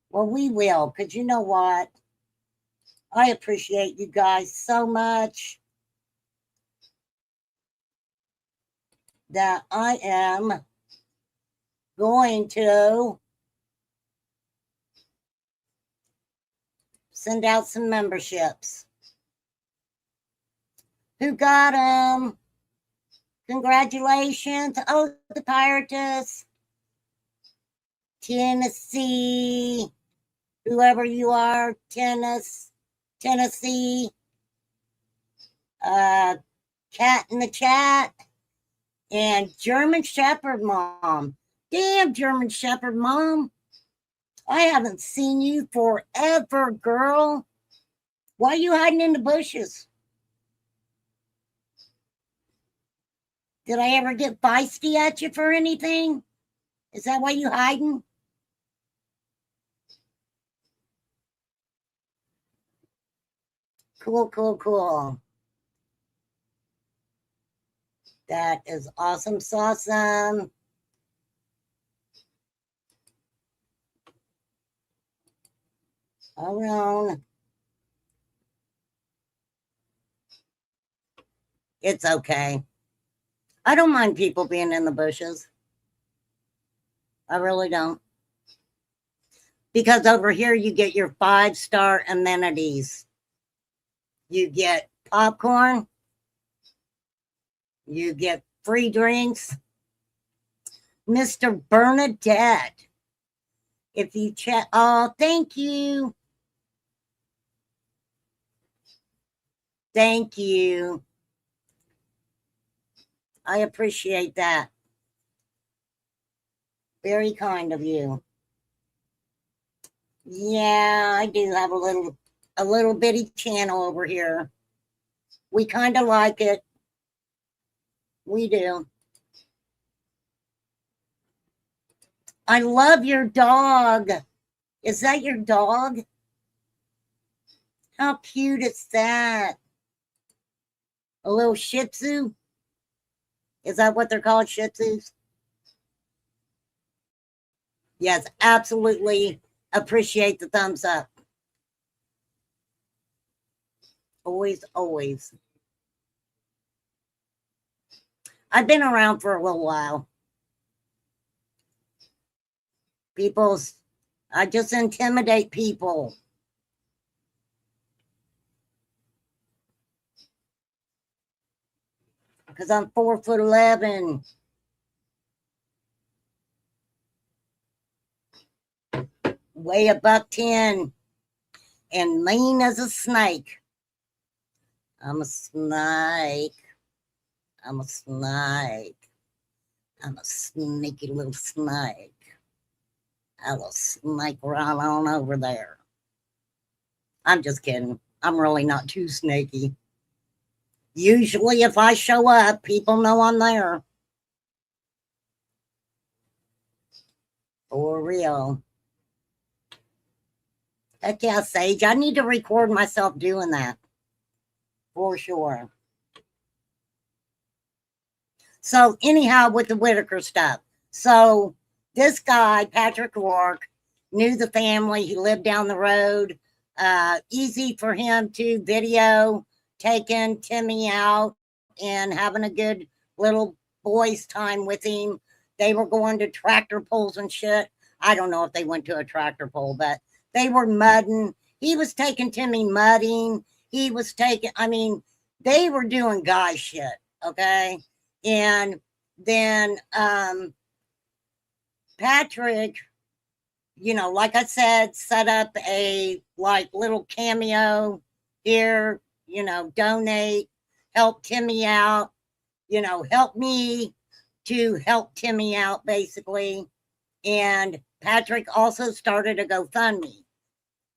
Speaker 1: Well, we will, because you know what? I appreciate you guys so much that I am going to send out some memberships. Who got them? Congratulations. Oh, the Pirates. Tennessee. Whoever you are, Tennessee. Cat in the chat. And German Shepherd Mom. Damn, German Shepherd Mom. I haven't seen you forever, girl. Why are you hiding in the bushes? Did I ever get feisty at you for anything? Is that why you hiding? Cool, cool, cool. That is awesome, awesome. Around. It's okay. I don't mind people being in the bushes. I really don't. Because over here you get your 5-star amenities. You get popcorn. You get free drinks. Mr. Bernadette. If you check, oh, thank you. Thank you. I appreciate that. Very kind of you. Yeah, I do have a little bitty channel over here. We kind of like it. We do. I love your dog. Is that your dog? How cute is that? A little Shih Tzu? Is that what they're called, Shih Tzus? Yes, absolutely appreciate the thumbs up. Always, always. I've been around for a little while. I just intimidate people. Because I'm 4'11". Weigh $110 and lean as a snake. I'm a snake. I'm a snake. I'm a sneaky little snake. I will snake right on over there. I'm just kidding. I'm really not too snaky. Usually if I show up, people know I'm there. For real. Heck yeah, Sage. I need to record myself doing that. For sure. So anyhow, with the Whitaker stuff. So this guy, Patrick Rourke, knew the family. He lived down the road. Easy for him to video taking Timmy out and having a good little boys' time with him. They were going to tractor pulls and shit. I don't know if they went to a tractor pull, but they were mudding. He was taking Timmy mudding. He was taking, I mean, they were doing guy shit, okay? And then Patrick, you know, like I said, set up a like little cameo here, you know, donate, help Timmy out, you know, help me to help Timmy out, basically. And Patrick also started a GoFundMe.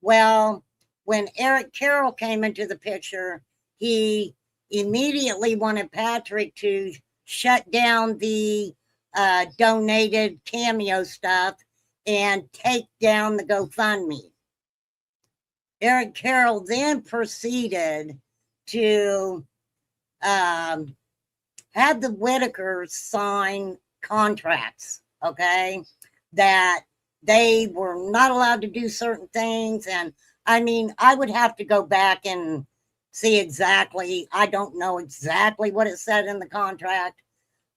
Speaker 1: Well, when Eric Carroll came into the picture, he immediately wanted Patrick to shut down the donated cameo stuff and take down the GoFundMe. Eric Carroll then proceeded to have the Whitakers sign contracts, okay, that they were not allowed to do certain things. And I mean, I would have to go back and see exactly. I don't know exactly what it said in the contract,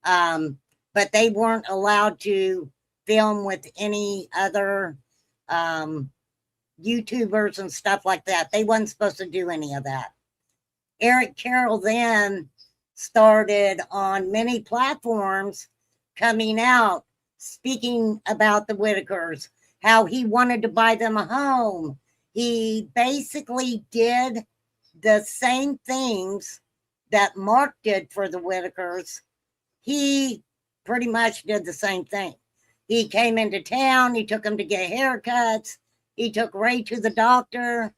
Speaker 1: but they weren't allowed to film with any other YouTubers and stuff like that. They wasn't supposed to do any of that. Eric Carroll then started on many platforms coming out, speaking about the Whitakers, how he wanted to buy them a home. He basically did the same things that Mark did for the Whitakers. He pretty much did the same thing. He came into town. He took them to get haircuts. He took Ray to the doctor.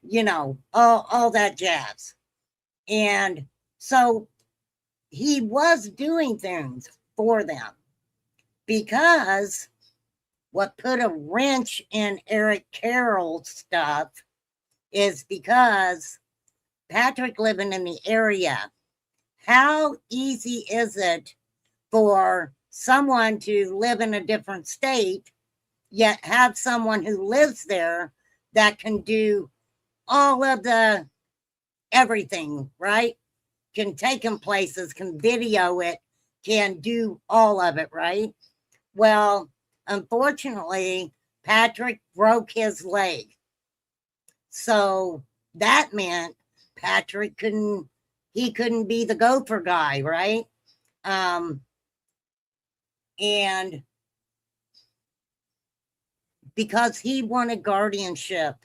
Speaker 1: You know, all that jazz. And so he was doing things for them, because what put a wrench in Eric Carroll's stuff is because Patrick living in the area, how easy is it for someone to live in a different state, yet have someone who lives there that can do all of the everything, right? Can take them places, can video it, can do all of it, right? Well, unfortunately, Patrick broke his leg. So that meant Patrick couldn't be the gopher guy, right? And because he wanted guardianship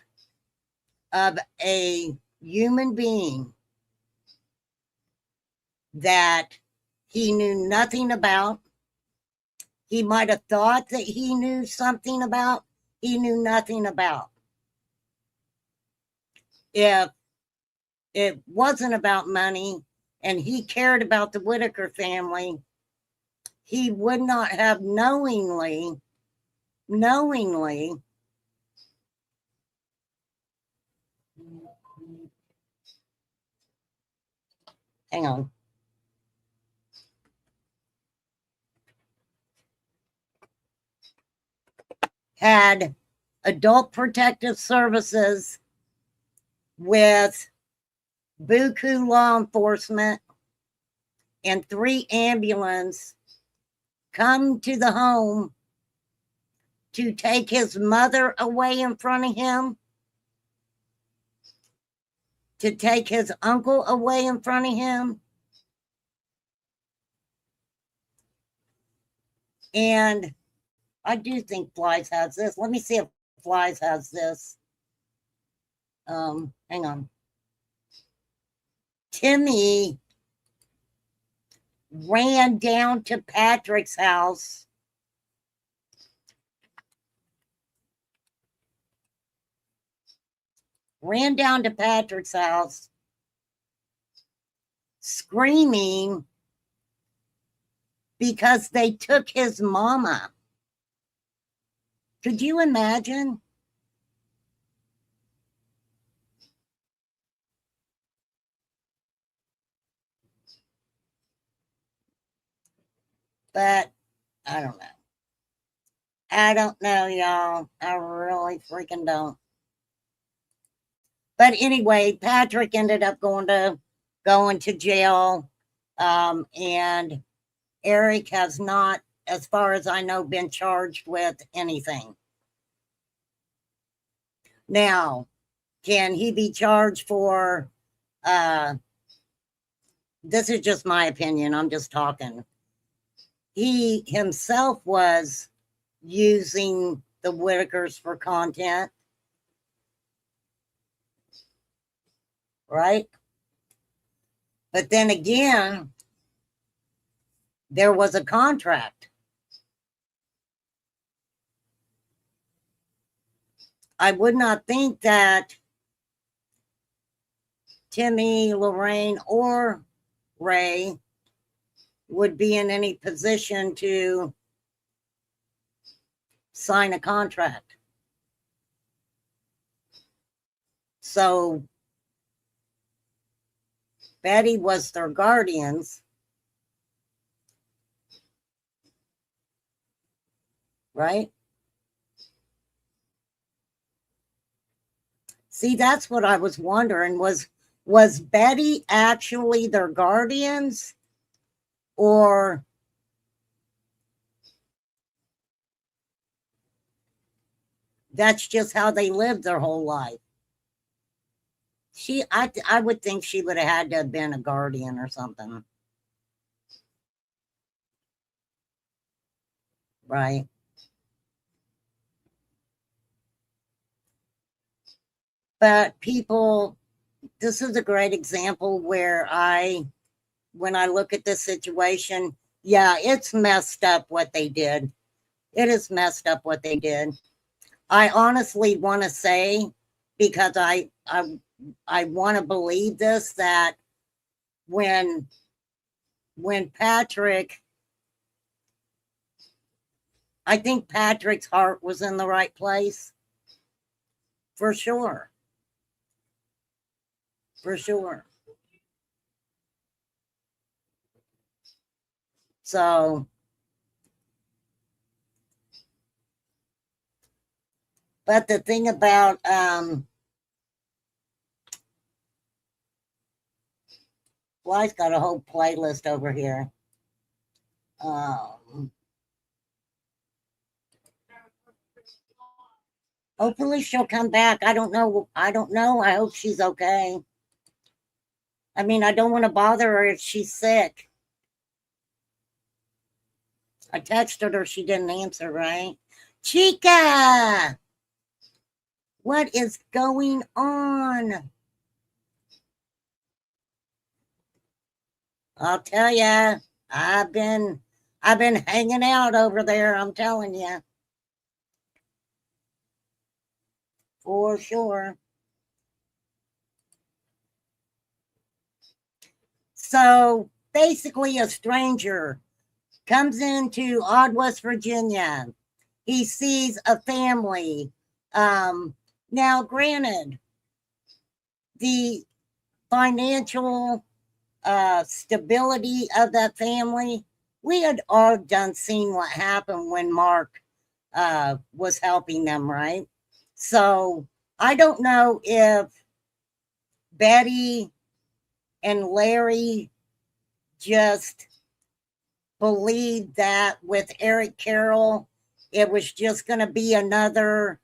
Speaker 1: of a human being that he knew nothing about. He might have thought that he knew something about, he knew nothing about. If it wasn't about money and he cared about the Whitaker family, he would not have knowingly, hang on. Had adult protective services with Buku law enforcement and 3 ambulances come to the home to take his mother away in front of him, to take his uncle away in front of him. And I do think Flies has this. Let me see if Flies has this. Hang on. Timmy ran down to Patrick's house screaming because they took his mama. Could you imagine? But I don't know. I don't know, y'all. I really freaking don't. But anyway, Patrick ended up going to jail. And Eric has not, as far as I know, been charged with anything. Now, can he be charged for, this is just my opinion, I'm just talking. He himself was using the Whitakers for content, right? But then again, there was a contract. I would not think that Timmy, Lorraine, or Ray would be in any position to sign a contract. So Betty was their guardians, right? See, that's what I was wondering. Was Betty actually their guardians? Or that's just how they lived their whole life? I would think she would have had to have been a guardian or something. Right. But people, this is a great example where when I look at this situation, yeah, it's messed up what they did. It is messed up what they did. I honestly want to say, because I want to believe this, that when Patrick, I think Patrick's heart was in the right place. For sure. For sure. So, but the thing about well, I've got a whole playlist over here. Hopefully she'll come back. I don't know. I hope she's okay. I mean, I don't want to bother her if she's sick. I texted her. She didn't answer, right? Chica! What is going on? I'll tell ya, I've been hanging out over there, I'm telling you. For sure. So basically, a stranger comes into odd West Virginia. He sees a family. Now, granted, the financial stability of that family, we had all seen what happened when Mark was helping them, right? So I don't know if Betty and Larry just believed that with Eric Carroll it was just going to be another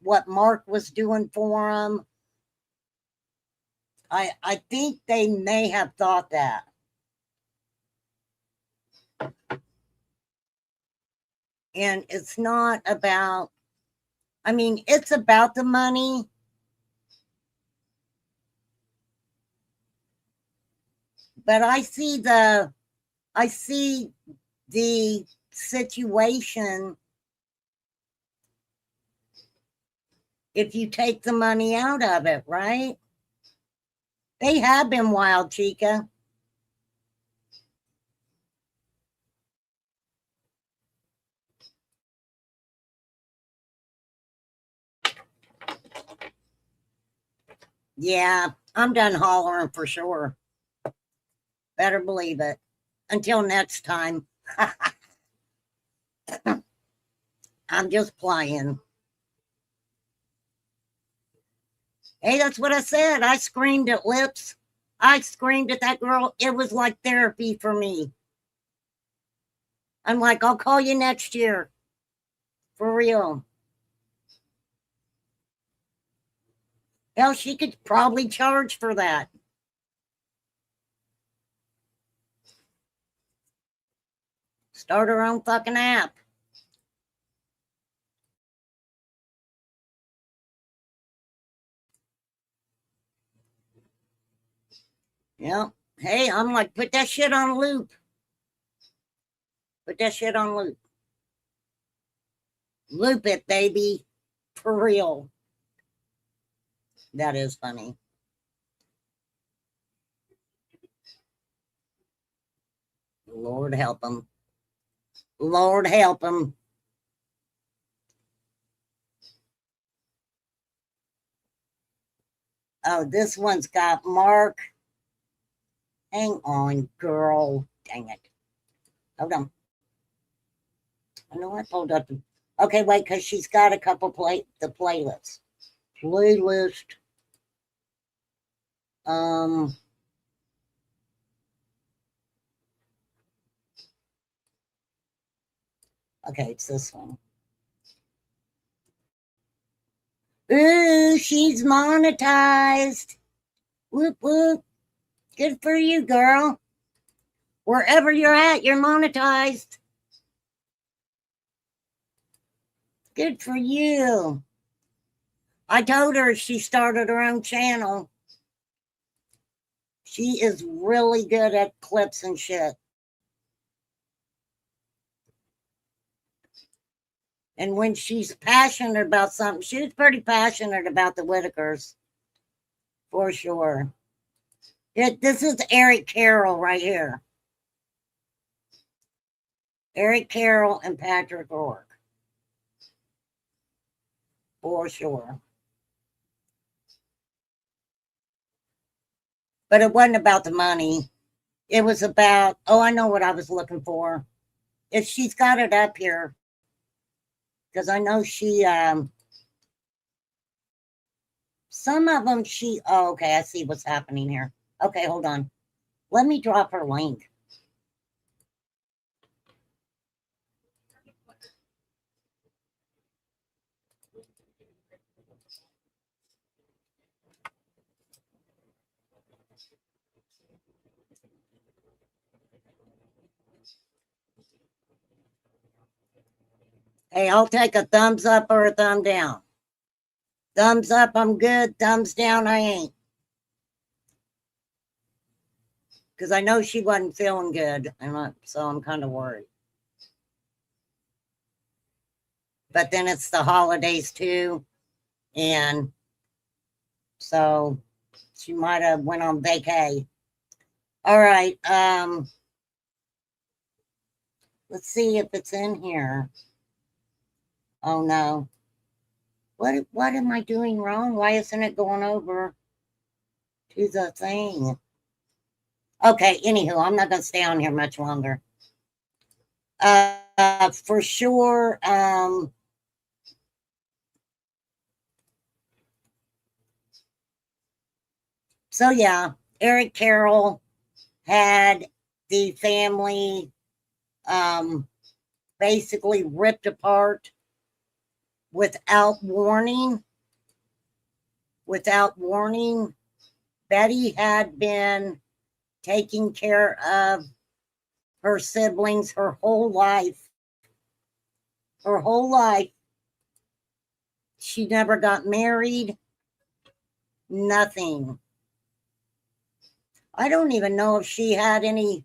Speaker 1: what Mark was doing for him. I think they may have thought that. And it's not about, I mean, it's about the money. But I see the situation if you take the money out of it, right? They have been wild, Chica. Yeah, I'm done hollering for sure. Better believe it. Until next time. I'm just playing. Hey, that's what I said. I screamed at Lips. I screamed at that girl. It was like therapy for me. I'm like, I'll call you next year. For real. Hell, she could probably charge for that. Start her own fucking app. Yeah. Hey, I'm like, put that shit on loop. Put that shit on loop. Loop it, baby. For real. That is funny. Lord help them. Lord help them. Oh, this one's got Mark. Hang on, girl. Dang it. Hold on. I know I pulled up. Okay, wait, because she's got a couple the playlists. Playlist. Okay, it's this one. Ooh, she's monetized. Whoop, whoop. Good for you, girl. Wherever you're at, you're monetized. Good for you. I told her she started her own channel. She is really good at clips and shit. And when she's passionate about something, she was pretty passionate about the Whitakers. For sure. This is Eric Carroll right here. Eric Carroll and Patrick Rourke. For sure. But it wasn't about the money. It was about, oh, I know what I was looking for. If she's got it up here, because I know she, some of them oh, okay, I see what's happening here. Okay, hold on. Let me drop her link. Hey, I'll take a thumbs up or a thumb down. Thumbs up, I'm good. Thumbs down, I ain't. Because I know she wasn't feeling good, so I'm kind of worried. But then it's the holidays too, and so she might have went on vacay. All right, let's see if it's in here. Oh no. What am I doing wrong? Why isn't it going over to the thing? Okay, anywho, I'm not gonna stay on here much longer. For sure, so yeah, Eric Carroll had the family basically ripped apart without warning. Without warning, Betty had been taking care of her siblings her whole life. Her whole life. She never got married. Nothing. I don't even know if she had any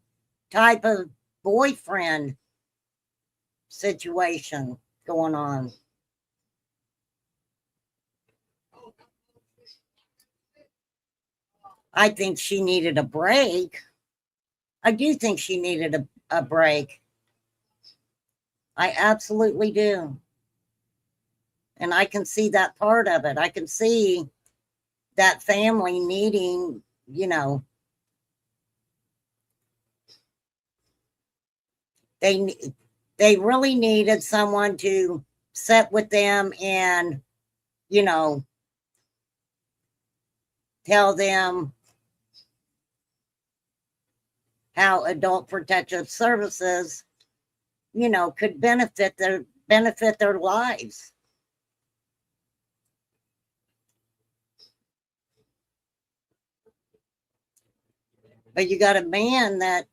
Speaker 1: type of boyfriend situation going on. I think she needed a break. I do think she needed a break. I absolutely do. And I can see that part of it. I can see that family needing, they really needed someone to sit with them and, tell them how adult protective services, could benefit their lives. But you got a man that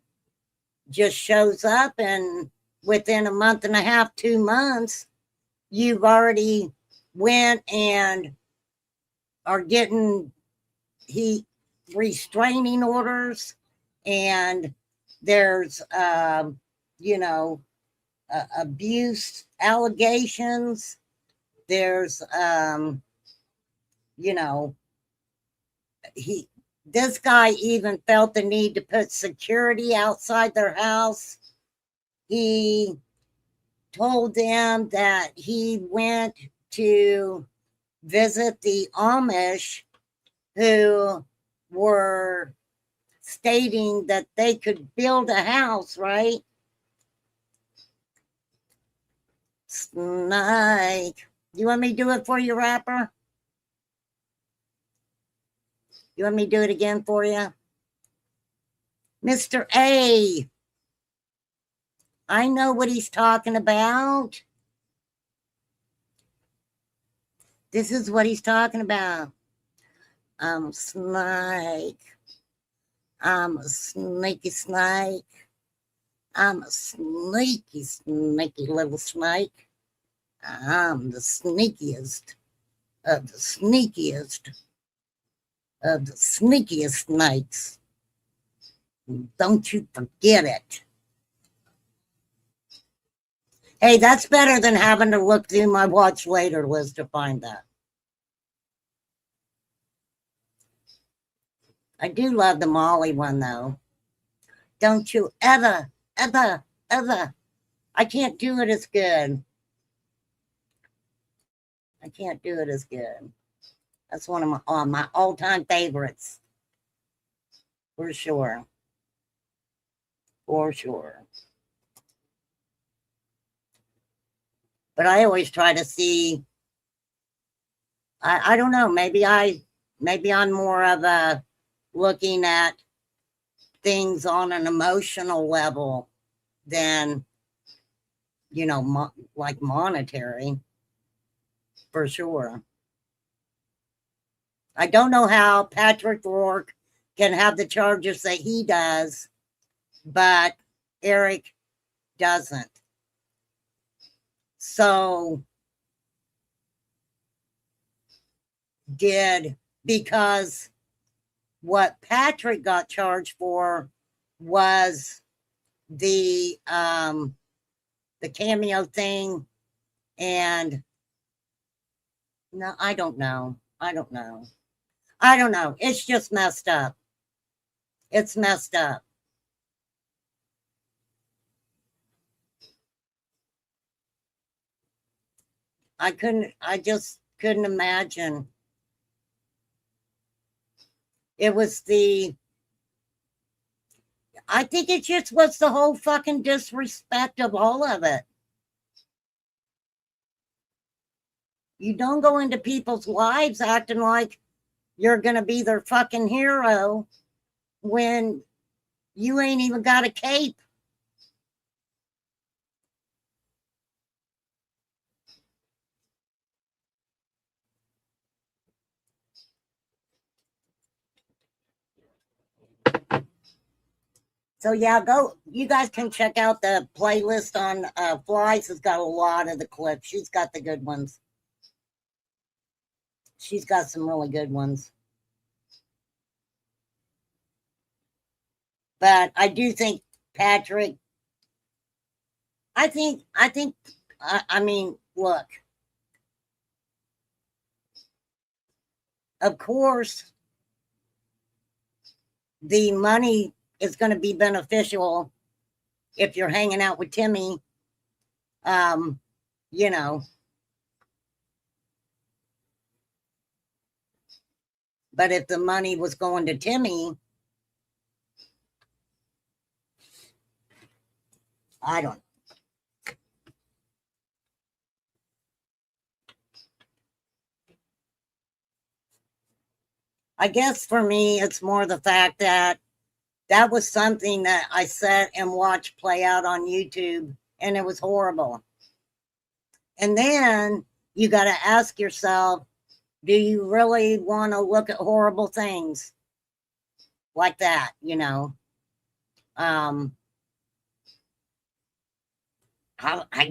Speaker 1: just shows up, and within a month and a half, 2 months, you've already went and are getting restraining orders, and there's abuse allegations. There's this guy even felt the need to put security outside their house. He told them that he went to visit the Amish, who were stating that they could build a house, right? Snake. You want me to do it for you, rapper? You want me to do it again for you? Mr. A. I know what he's talking about. This is what he's talking about. I'm a snake. I'm a sneaky snake. I'm a sneaky little snake. I'm the sneakiest of the sneakiest of the sneakiest snakes. Don't you forget it. Hey, that's better than having to look through my watch later list to find that. I do love the Molly one, though. Don't you ever. I can't do it as good. I can't do it as good. That's one of my all-time favorites. For sure. For sure. But I always try to see, I don't know, maybe I'm more of a looking at things on an emotional level than, like monetary, for sure. I don't know how Patrick Rourke can have the charges that he does, but Eric doesn't. So because what Patrick got charged for was the cameo thing, and no, I don't know. It's just messed up. It's messed up. I just couldn't imagine. It was I think it just was the whole fucking disrespect of all of it. You don't go into people's lives acting like you're going to be their fucking hero when you ain't even got a cape. So yeah, you guys can check out the playlist on Flies. Has got a lot of the clips. She's got the good ones. She's got some really good ones. But I do think Patrick, I mean, look, of course, the money is going to be beneficial if you're hanging out with Timmy. You know, but if the money was going to Timmy, I don't know. I guess for me, it's more the fact that that was something that I sat and watched play out on YouTube, and it was horrible. And then you got to ask yourself, do you really want to look at horrible things like that? You know, I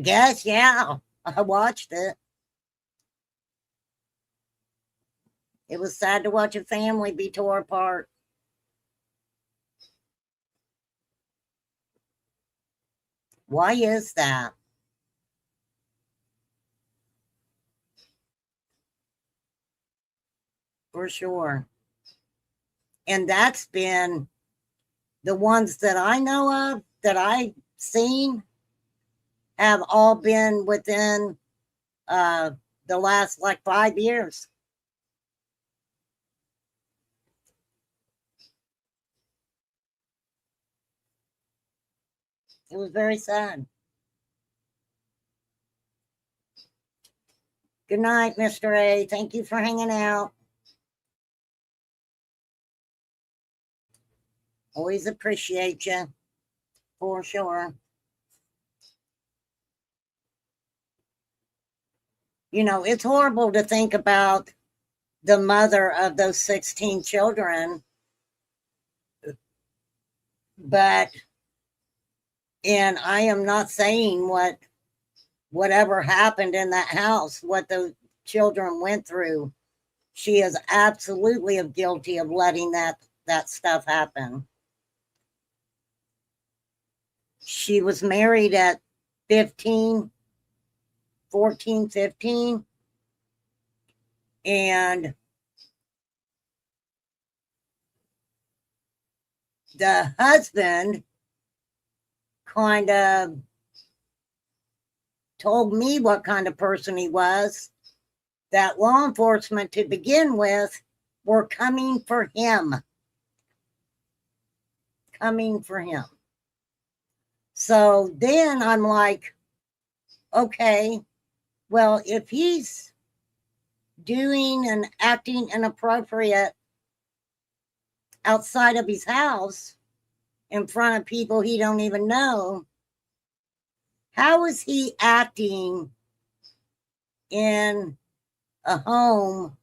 Speaker 1: guess, yeah, I watched it. It was sad to watch a family be tore apart. Why is that? For sure. And that's been the ones that I know of, that I've seen, have all been within the last like 5 years. It was very sad. Good night, Mr. A. Thank you for hanging out. Always appreciate you, for sure. You know, it's horrible to think about the mother of those 16 children, but, and I am not saying whatever happened in that house, what the children went through. She is absolutely guilty of letting that stuff happen. She was married at 14, 15. And the husband kind of told me what kind of person he was, that law enforcement to begin with were coming for him. Coming for him. So then I'm like, okay, well, if he's doing and acting inappropriate outside of his house in front of people he don't even know, how is he acting in a home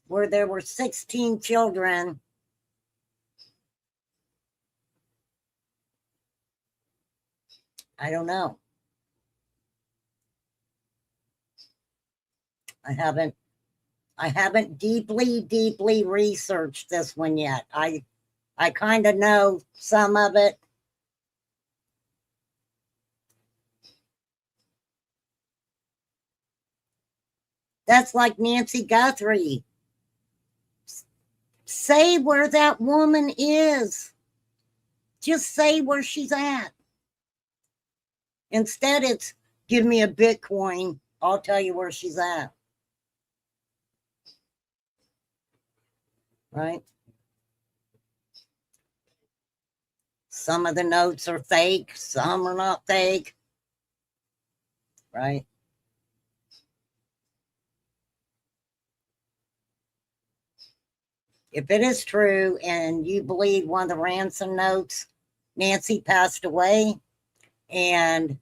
Speaker 1: where there were 16 children? I don't know. I haven't deeply researched this one yet. I kind of know some of it. That's like Nancy Guthrie. Say where that woman is. Just say where she's at. Instead, it's give me a Bitcoin. I'll tell you where she's at. Right? Some of the notes are fake. Some are not fake. Right? If it is true and you believe one of the ransom notes, Nancy passed away, and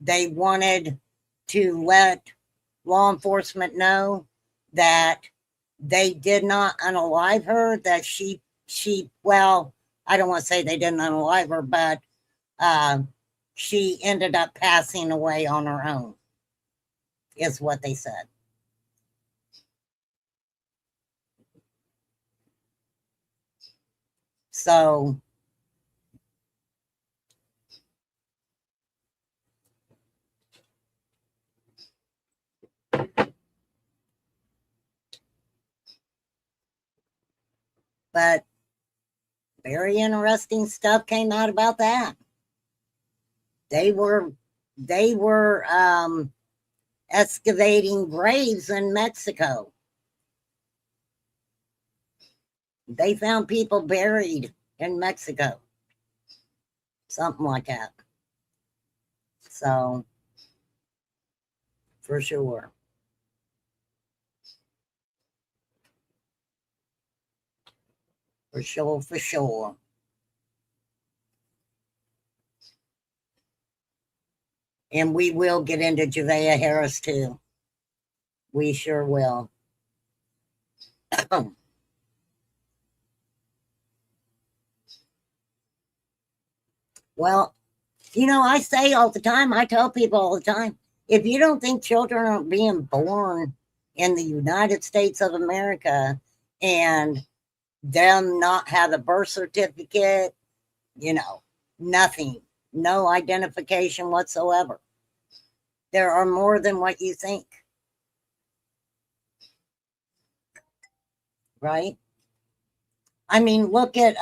Speaker 1: they wanted to let law enforcement know that they did not unalive her, that she well, I don't want to say they didn't unalive her, but she ended up passing away on her own, is what they said. So, but very interesting stuff came out about that. They were excavating graves in Mexico. They found people buried in Mexico. Something like that. So, for sure. For sure, for sure. And we will get into Javea Harris too. We sure will. Well, I say all the time, I tell people all the time, if you don't think children are being born in the United States of America and them not have a birth certificate, nothing, no identification whatsoever. There are more than what you think. Right? I mean, look at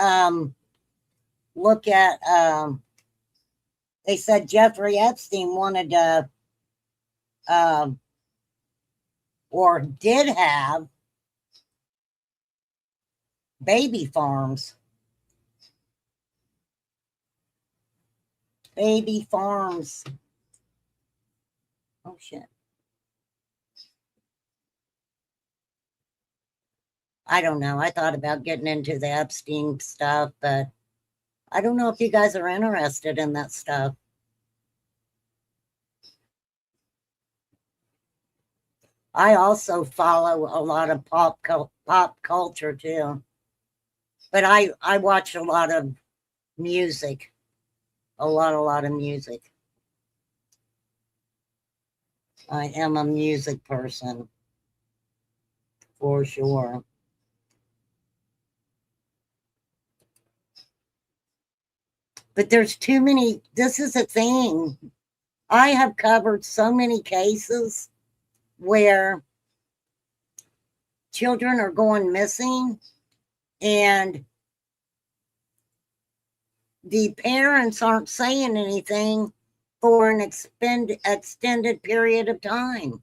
Speaker 1: they said Jeffrey Epstein wanted to or did have baby farms. Baby farms. Oh, shit. I don't know. I thought about getting into the Epstein stuff, but I don't know if you guys are interested in that stuff. I also follow a lot of pop culture too. But I watch a lot of music. A lot of music. I am a music person. For sure. But there's too many. This is a thing. I have covered so many cases where children are going missing and the parents aren't saying anything for an extended period of time.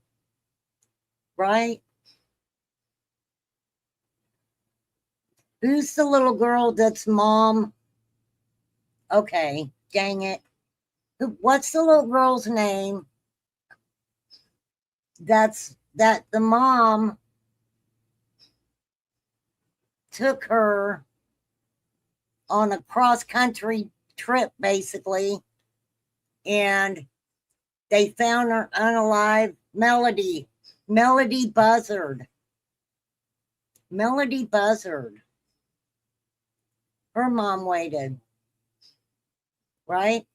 Speaker 1: Right? Who's the little girl that's mom? Okay, dang it. What's the little girl's name? That the mom took her on a cross-country trip, basically, and they found her unalive. Melody Buzzard. Melody Buzzard. Her mom waited. Right?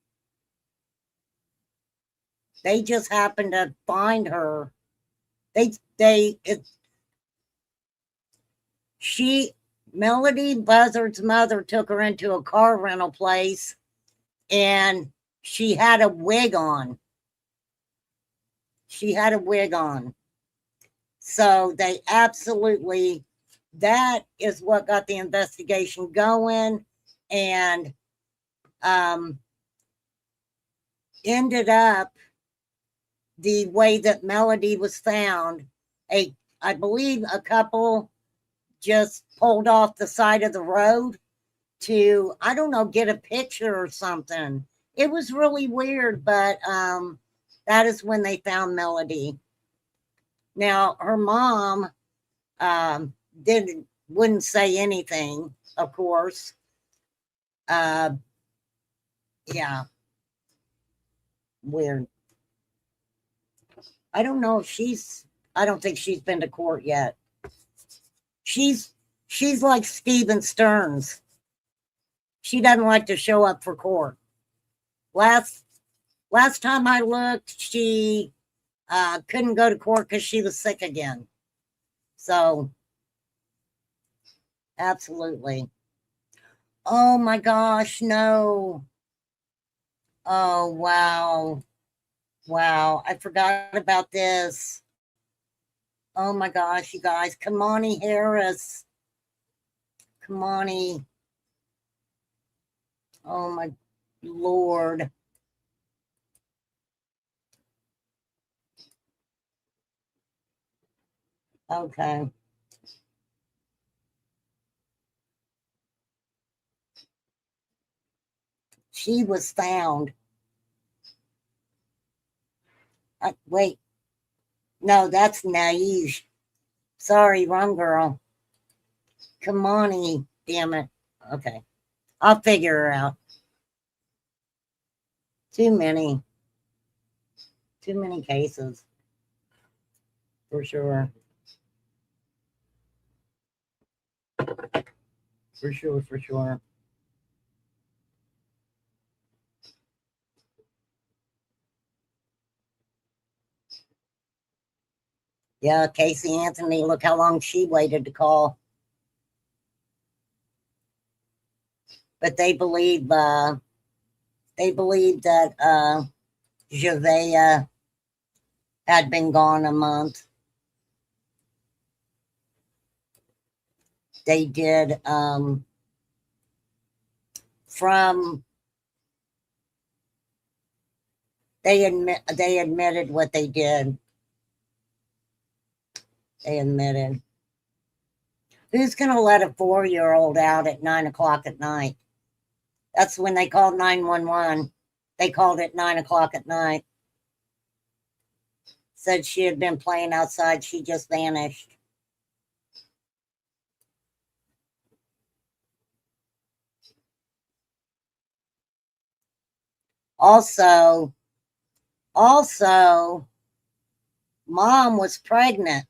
Speaker 1: They just happened to find her. Melody Buzzard's mother took her into a car rental place and she had a wig on. So they absolutely, that is what got the investigation going and ended up the way that Melody was found. I believe a couple just pulled off the side of the road to, I don't know, get a picture or something. It was really weird, but that is when they found Melody. Now, her mom wouldn't say anything, of course. Yeah. Weird. I don't know if I don't think she's been to court yet. She's She's like Steven Stearns. She doesn't like to show up for court. Last time I looked, she couldn't go to court because she was sick again. So, absolutely. Oh my gosh, no. Oh, wow. Wow, I forgot about this. Oh my gosh, you guys. Kamani Harris. Kamani. Oh my Lord. Okay. She was found. Wait. No, that's Naive. Sorry, wrong girl. Kamani. Damn it. Okay. I'll figure her out. Too many. Too many cases. For sure. For sure, for sure. Yeah, Casey Anthony, look how long she waited to call. But they believe that Javea had been gone a month. They did they admitted what they did. They admitted. Who's gonna let a 4-year-old out at 9:00 at night? That's when they called 911. They called it 9:00 at night. Said she had been playing outside. She just vanished. Also, mom was pregnant.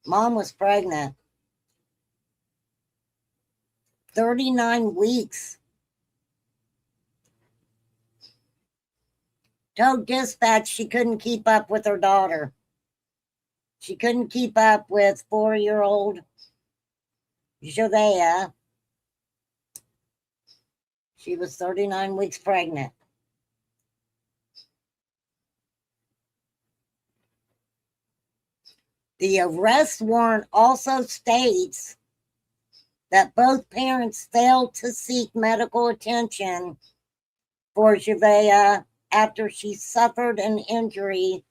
Speaker 1: Mom was pregnant. 39 weeks. Told dispatch she couldn't keep up with her daughter. She couldn't keep up with 4-year-old Javea. She was 39 weeks pregnant. The arrest warrant also states that both parents failed to seek medical attention for Javea after she suffered an injury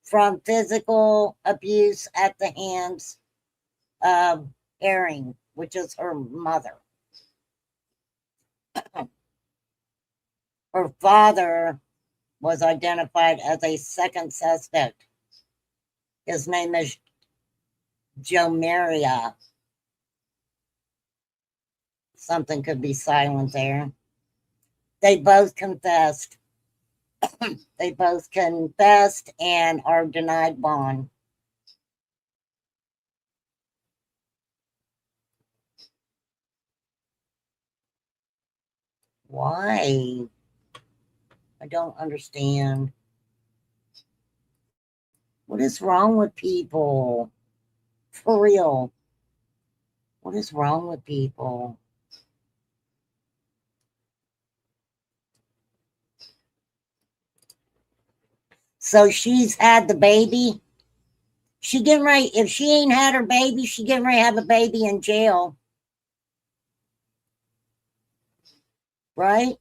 Speaker 1: from physical abuse at the hands of Herring, which is her mother. Her father was identified as a second suspect. His name is Joe Maria. Something could be silent there. They both confessed. They both confessed and are denied bond. Why? I don't understand. What is wrong with people? For real. What is wrong with people? So she's had the baby. She getting ready. If she ain't had her baby, she getting ready to have a baby in jail. Right?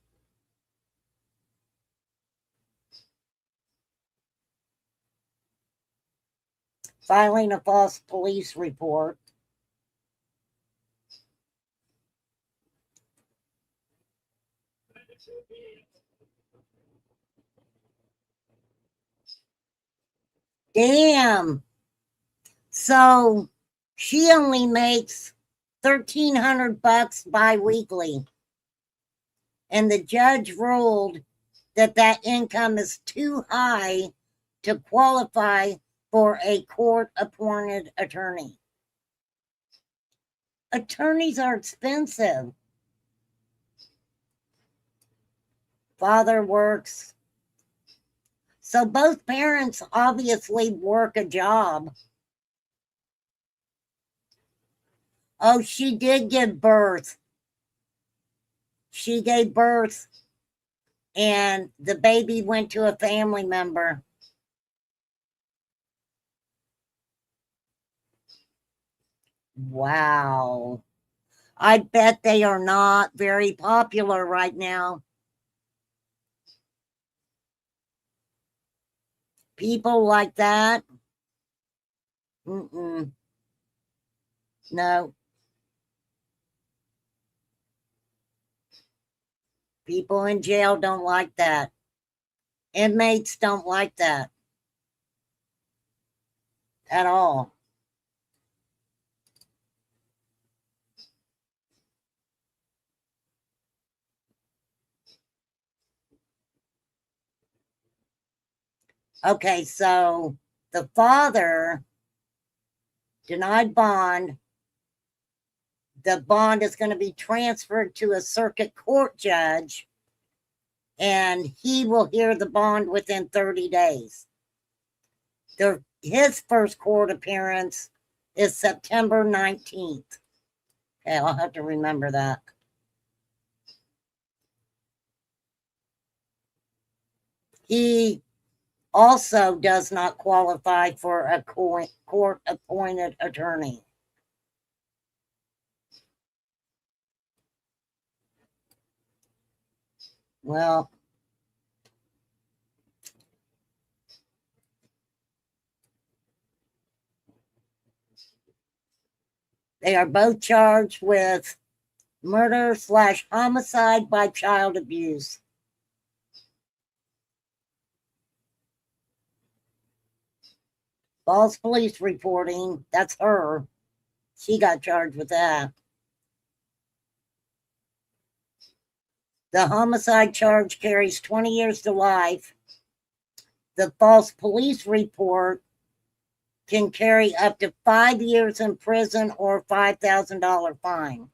Speaker 1: Filing a false police report. Damn. So she only makes $1,300 bi-weekly. And the judge ruled that income is too high to qualify for a court-appointed attorney. Attorneys are expensive. Father works. So both parents obviously work a job. Oh, she did give birth. She gave birth, and the baby went to a family member. Wow. I bet they are not very popular right now. People like that. Mm-mm. No. People in jail don't like that. Inmates don't like that at all. Okay, so the father denied bond. The bond is going to be transferred to a circuit court judge, and he will hear the bond within 30 days. His first court appearance is September 19th. Okay, I'll have to remember that. He also does not qualify for a court appointed attorney. Well, they are both charged with murder/homicide by child abuse. False police reporting, that's her. She got charged with that. The homicide charge carries 20 years to life. The false police report can carry up to 5 years in prison or $5,000 fine.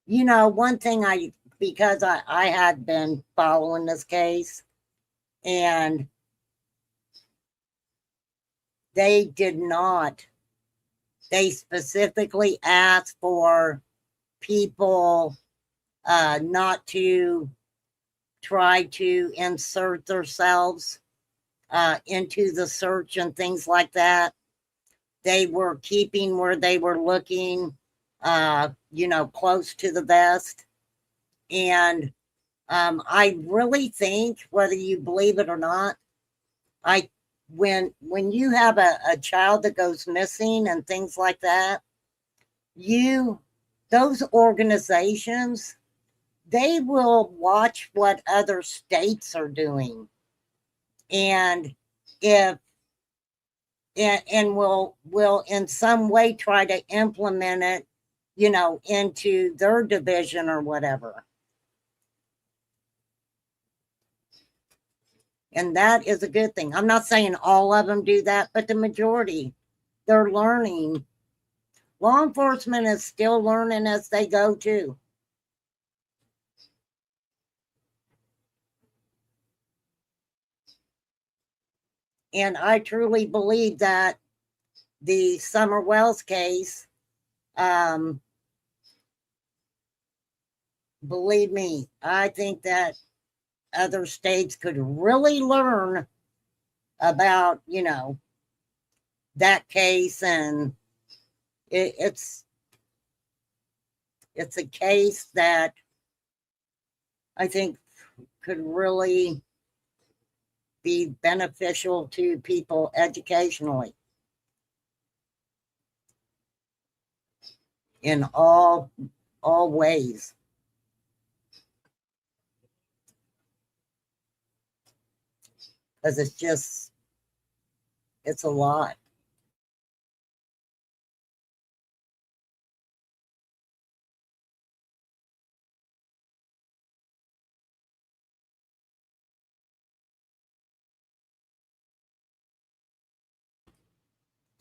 Speaker 1: You know, one thing because I had been following this case, and they did not, they specifically asked for people not to try to insert themselves into the search and things like that. They were keeping where they were looking, close to the vest. And I really think, whether you believe it or not, when you have a child that goes missing and things like that, those organizations, they will watch what other states are doing, and if and will in some way try to implement it, into their division or whatever. And that is a good thing. I'm not saying all of them do that, but the majority, they're learning. Law enforcement is still learning as they go too. And I truly believe that the Summer Wells case, believe me, I think that other states could really learn about, that case. And it's a case that I think could really be beneficial to people educationally in all ways. Because it's a lot.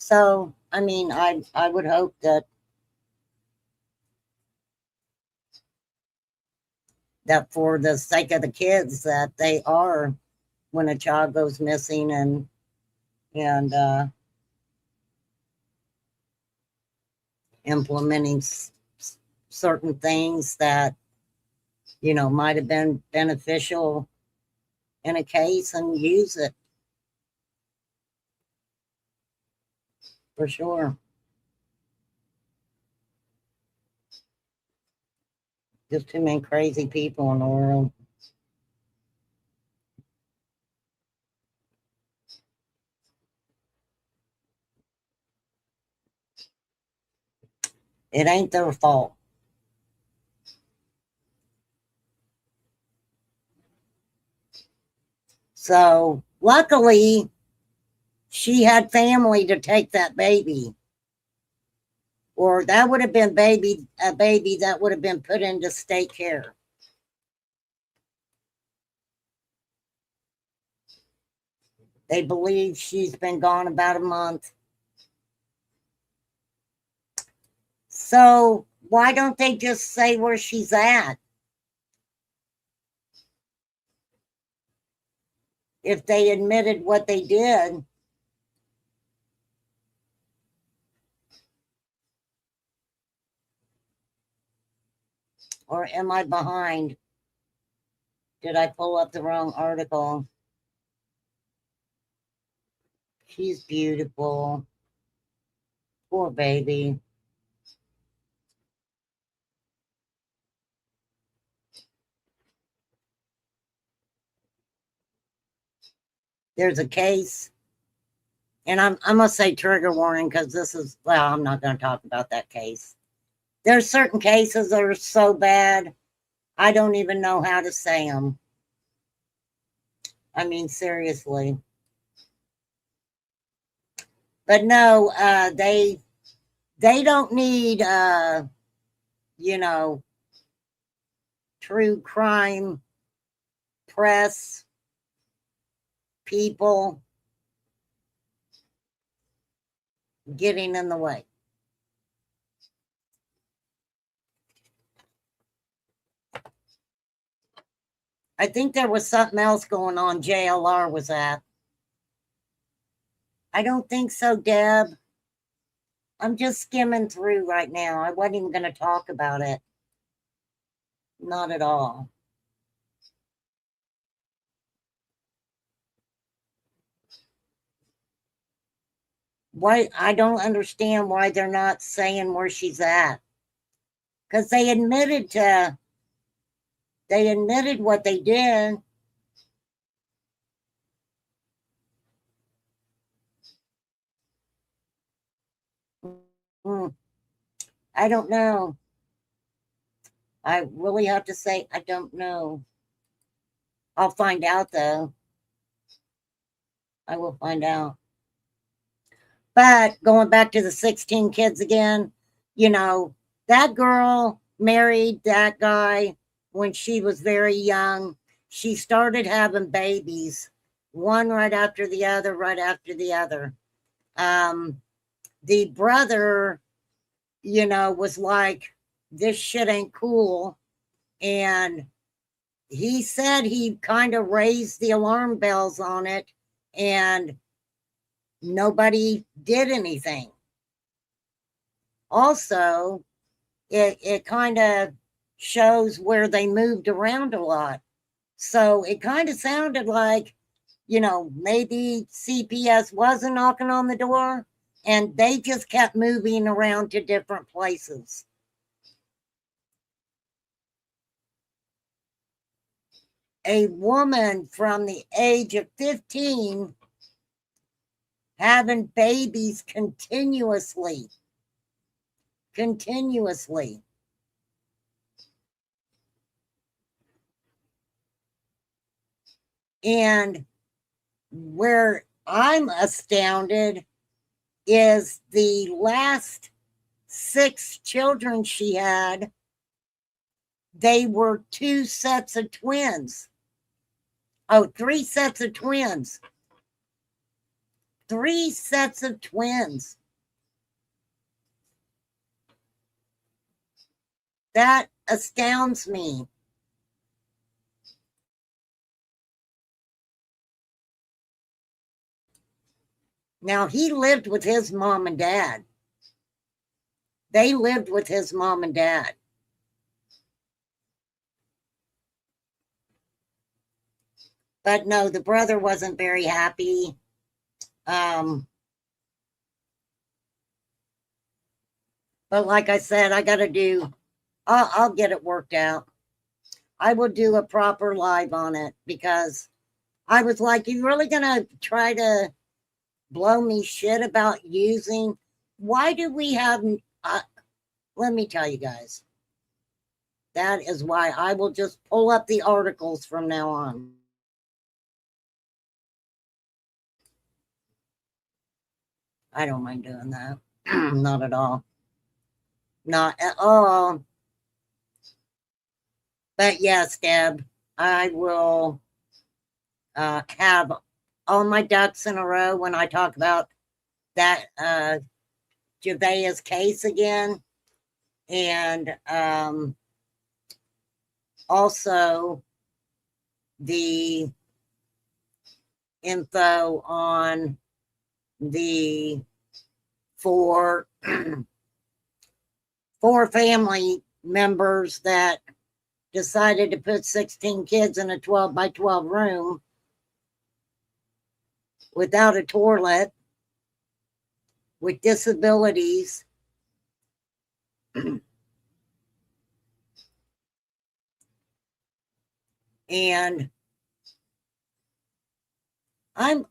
Speaker 1: So, I mean, I would hope that for the sake of the kids that they are, when a child goes missing, and implementing certain things that, you know, might have been beneficial in a case, and use it for sure. Just too many crazy people in the world. It ain't their fault. So luckily, she had family to take that baby, or that would have been a baby that would have been put into state care. They believe she's been gone about a month. So why don't they just say where she's at? If they admitted what they did. Or am I behind? Did I pull up the wrong article? She's beautiful. Poor baby. There's a case, and I'm gonna say trigger warning, because this is, well, I'm not gonna talk about that case. There's certain cases that are so bad, I don't even know how to say them. I mean, seriously. But no, they don't need you know, true crime press people getting in the way. I think there was something else going on JLR was at. I don't think so, Deb. I'm just skimming through right now. I wasn't even going to talk about it. Not at all. Why? I don't understand why they're not saying where she's at. Because they admitted what they did. I don't know. I really have to say, I don't know. I'll find out, though. I will find out. But going back to the 16 kids again, you know, that girl married that guy when she was very young. She started having babies, one right after the other, right after the other. The brother, you know, was like, this shit ain't cool. And he said he kind of raised the alarm bells on it, and nobody did anything. Also, it kind of shows where they moved around a lot. So it kind of sounded like, you know, maybe CPS wasn't knocking on the door, and they just kept moving around to different places. A woman from the age of 15 having babies continuously. And where I'm astounded is the last 6 children she had, they were 2 sets of twins. Oh, 3 sets of twins. 3 sets of twins. That astounds me. Now, he lived with his mom and dad. They lived with his mom and dad. But no, the brother wasn't very happy. But like I said, I got to do, I'll get it worked out. I will do a proper live on it because I was like, you really going to try to blow me shit about using? Why do we have, let me tell you guys. That is why I will just pull up the articles from now on. I don't mind doing that. Not at all. Not at all. But yes, Deb, I will have all my ducks in a row when I talk about that Javea's case again. And also the info on the four family members that decided to put 16 kids in a 12 by 12 room without a toilet, with disabilities. And I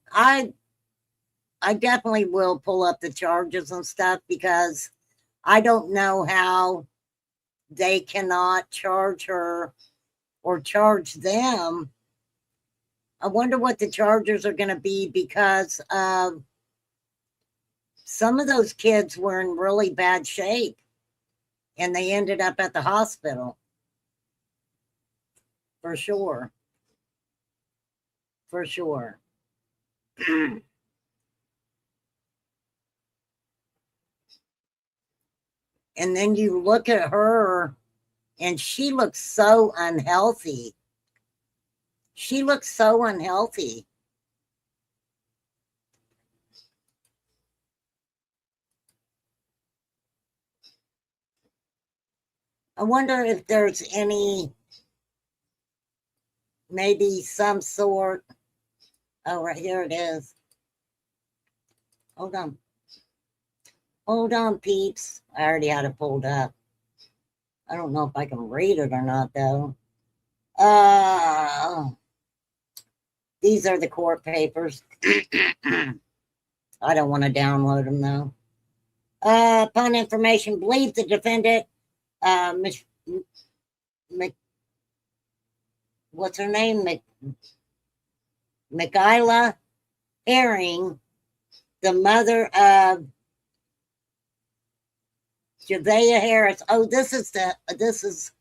Speaker 1: definitely will pull up the charges and stuff because I don't know how they cannot charge her or charge them. I wonder what the charges are going to be because some of those kids were in really bad shape and they ended up at the hospital. For sure. For sure. And then you look at her and she looks so unhealthy. She looks so unhealthy. I wonder if there's any, maybe some sort. Oh, right here it is. Hold on. Hold on, peeps. I already had it pulled up. I don't know if I can read it or not, though. These are the court papers. I don't want to download them, though. Upon information, believe the defendant, what's her name? Michaela Herring, the mother of Javea Harris. Oh, this is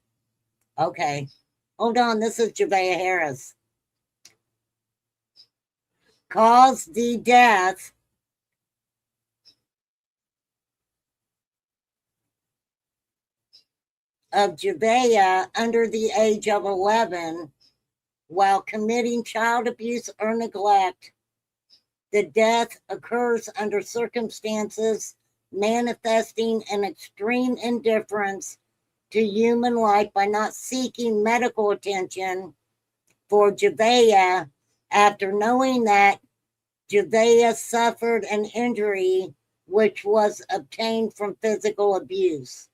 Speaker 1: okay. Hold on, this is Javea Harris. Caused the death of Javea under the age of 11 while committing child abuse or neglect. The death occurs under circumstances manifesting an extreme indifference to human life by not seeking medical attention for Javea after knowing that Javea suffered an injury which was obtained from physical abuse.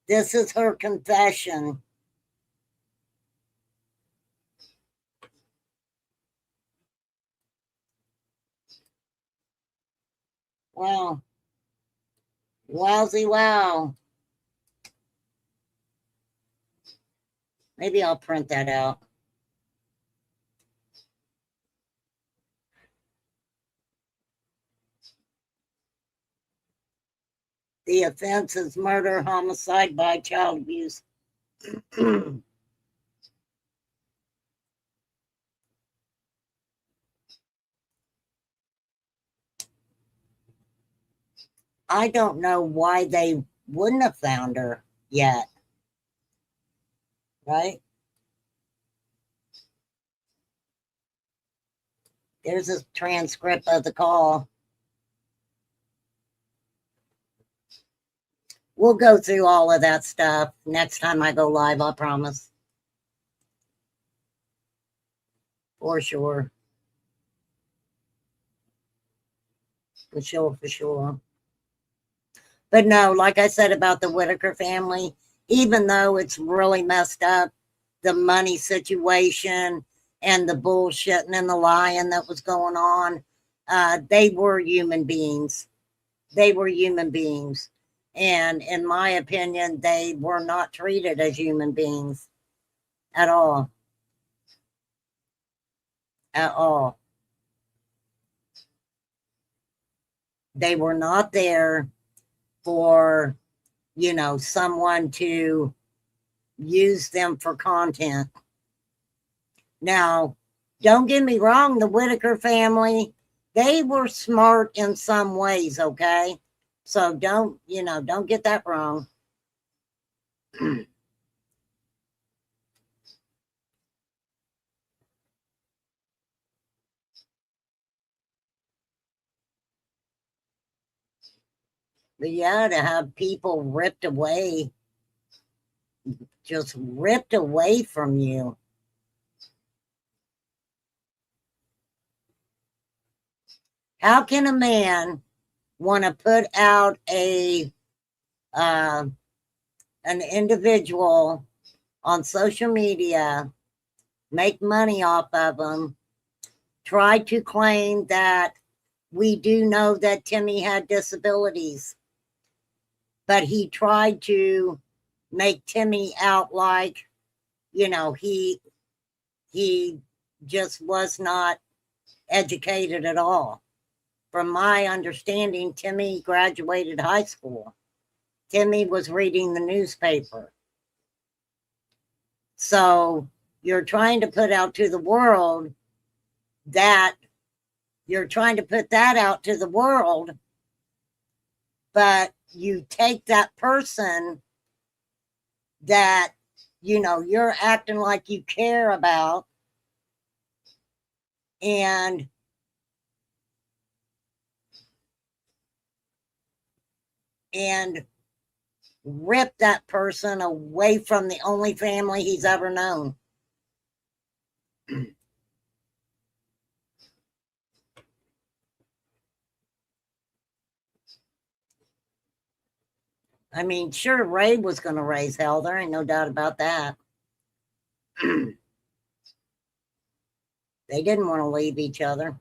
Speaker 1: This is her confession. Wow. Wowsy wow. Maybe I'll print that out. The offense is murder, homicide by child abuse. I don't know why they wouldn't have found her yet. Right? There's a transcript of the call. We'll go through all of that stuff next time I go live, I promise. For sure. For sure, for sure. But no, like I said about the Whitaker family, even though it's really messed up, the money situation and the bullshitting and the lying that was going on, they were human beings. They were human beings. And in my opinion, they were not treated as human beings at all. At all. They were not there for, you know, someone to use them for content. Now, don't get me wrong, the Whitaker family, they were smart in some ways, okay? So don't get that wrong. But yeah, to have people ripped away, just ripped away from you. How can a man want to put out an individual on social media, make money off of them, try to claim that we do know that Timmy had disabilities, but he tried to make Timmy out like, you know, he just was not educated at all. From my understanding, Timmy graduated high school. Timmy was reading the newspaper. So you're trying to put out to the world that you're trying to put that out to the world, but you take that person that, you know, you're acting like you care about and rip that person away from the only family he's ever known. I mean, sure, Ray was going to raise hell. There ain't no doubt about that. They didn't want to leave each other.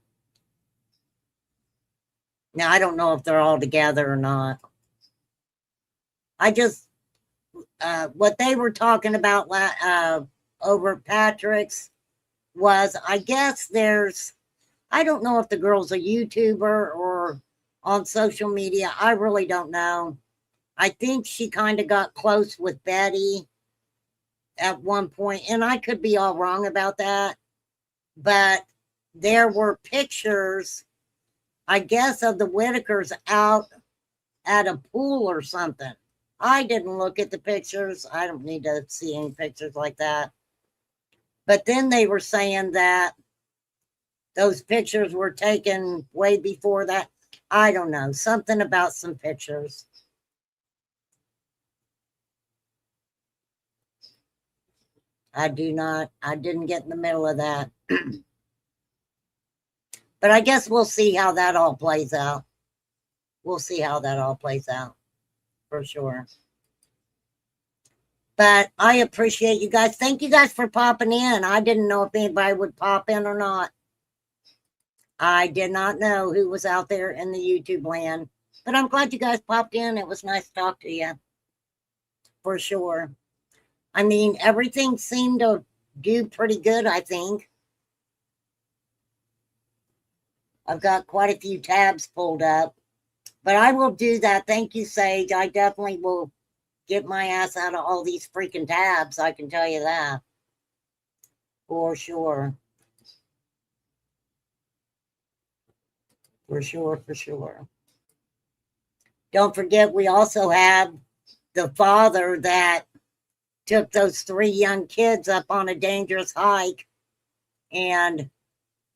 Speaker 1: Now, I don't know if they're all together or not. I just, what they were talking about over Patrick's was, I guess I don't know if the girl's a YouTuber or on social media. I really don't know. I think she kind of got close with Betty at one point, and I could be all wrong about that, but there were pictures, I guess, of the Whitakers out at a pool or something. I didn't look at the pictures. I don't need to see any pictures like that. But then they were saying that those pictures were taken way before that. I don't know, something about some pictures. I didn't get in the middle of that. But I guess we'll see how that all plays out. We'll see how that all plays out for sure. But I appreciate you guys. Thank you guys for popping in. I didn't know if anybody would pop in or not. I did not know who was out there in the YouTube land. But I'm glad you guys popped in. It was nice to talk to you. For sure. I mean, everything seemed to do pretty good, I think. I've got quite a few tabs pulled up. But I will do that. Thank you, Sage. I definitely will get my ass out of all these freaking tabs. I can tell you that. For sure. For sure, for sure. Don't forget, we also have the father that took those 3 young kids up on a dangerous hike. And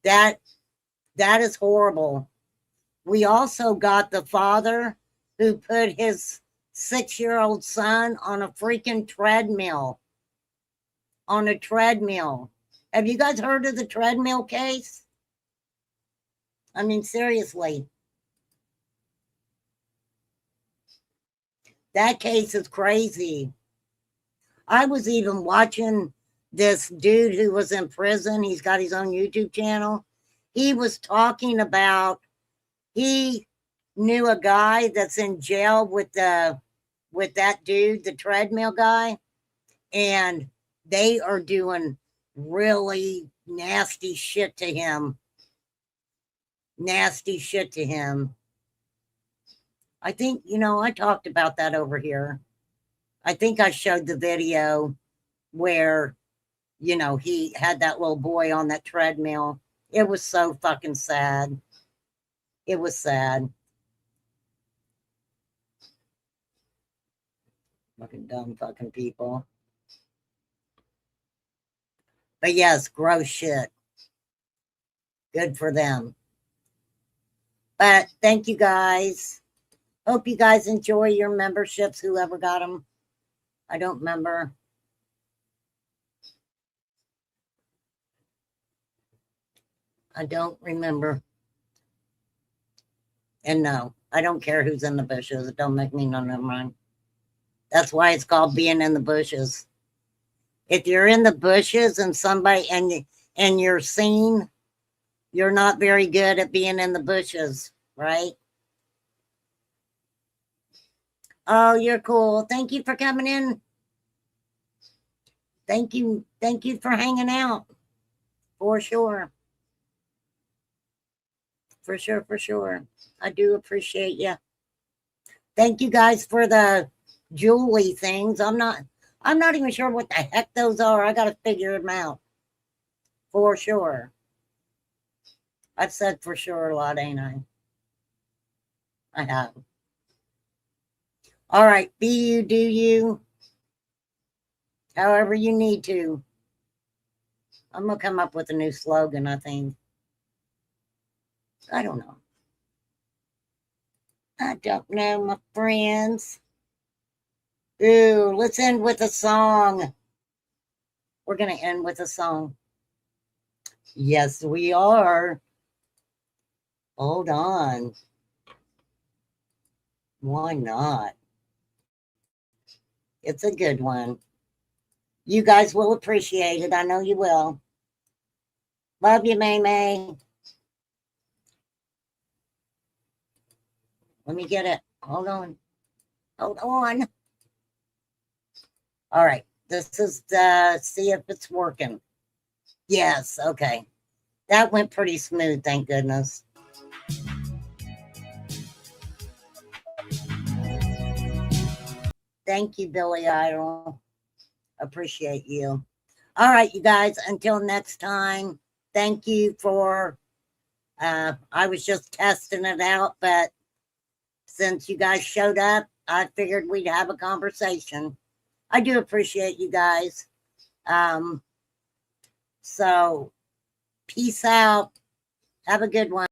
Speaker 1: that is horrible. We also got the father who put his 6-year-old son on a freaking treadmill. On a treadmill. Have you guys heard of the treadmill case? I mean, seriously. That case is crazy. I was even watching this dude who was in prison. He's got his own YouTube channel. He was talking about, he knew a guy that's in jail with that dude, the treadmill guy, and they are doing really nasty shit to him. Nasty shit to him. I think, I talked about that over here. I think I showed the video where, he had that little boy on that treadmill. It was so fucking sad. It was sad. Fucking dumb fucking people. But yes, gross shit. Good for them. But thank you guys. Hope you guys enjoy your memberships, whoever got them. I don't remember. I don't remember. And no, I don't care who's in the bushes. It don't make me none of mine. That's why it's called being in the bushes. If you're in the bushes and somebody and you're seen, you're not very good at being in the bushes, right? Oh, you're cool. Thank you for coming in. Thank you for hanging out. For sure. For sure. I do appreciate you. Thank you guys for the Julie things. I'm not even sure what the heck those are. I gotta figure them out. For sure. I've said for sure a lot, ain't I? I have. All right, be you, do you. However you need to. I'm gonna come up with a new slogan, I think. I don't know. I don't know, my friends. Ooh, let's end with a song. We're gonna end with a song. Yes, we are. Hold on. Why not? It's a good one. You guys will appreciate it. I know you will. Love you, May May. Let me get it. Hold on. Hold on. All right. This is the, see if it's working. Yes. Okay. That went pretty smooth. Thank goodness. Thank you, Billy Idol. Appreciate you. All right, you guys, until next time, thank you for, I was just testing it out, but since you guys showed up, I figured we'd have a conversation. I do appreciate you guys. So peace out. Have a good one.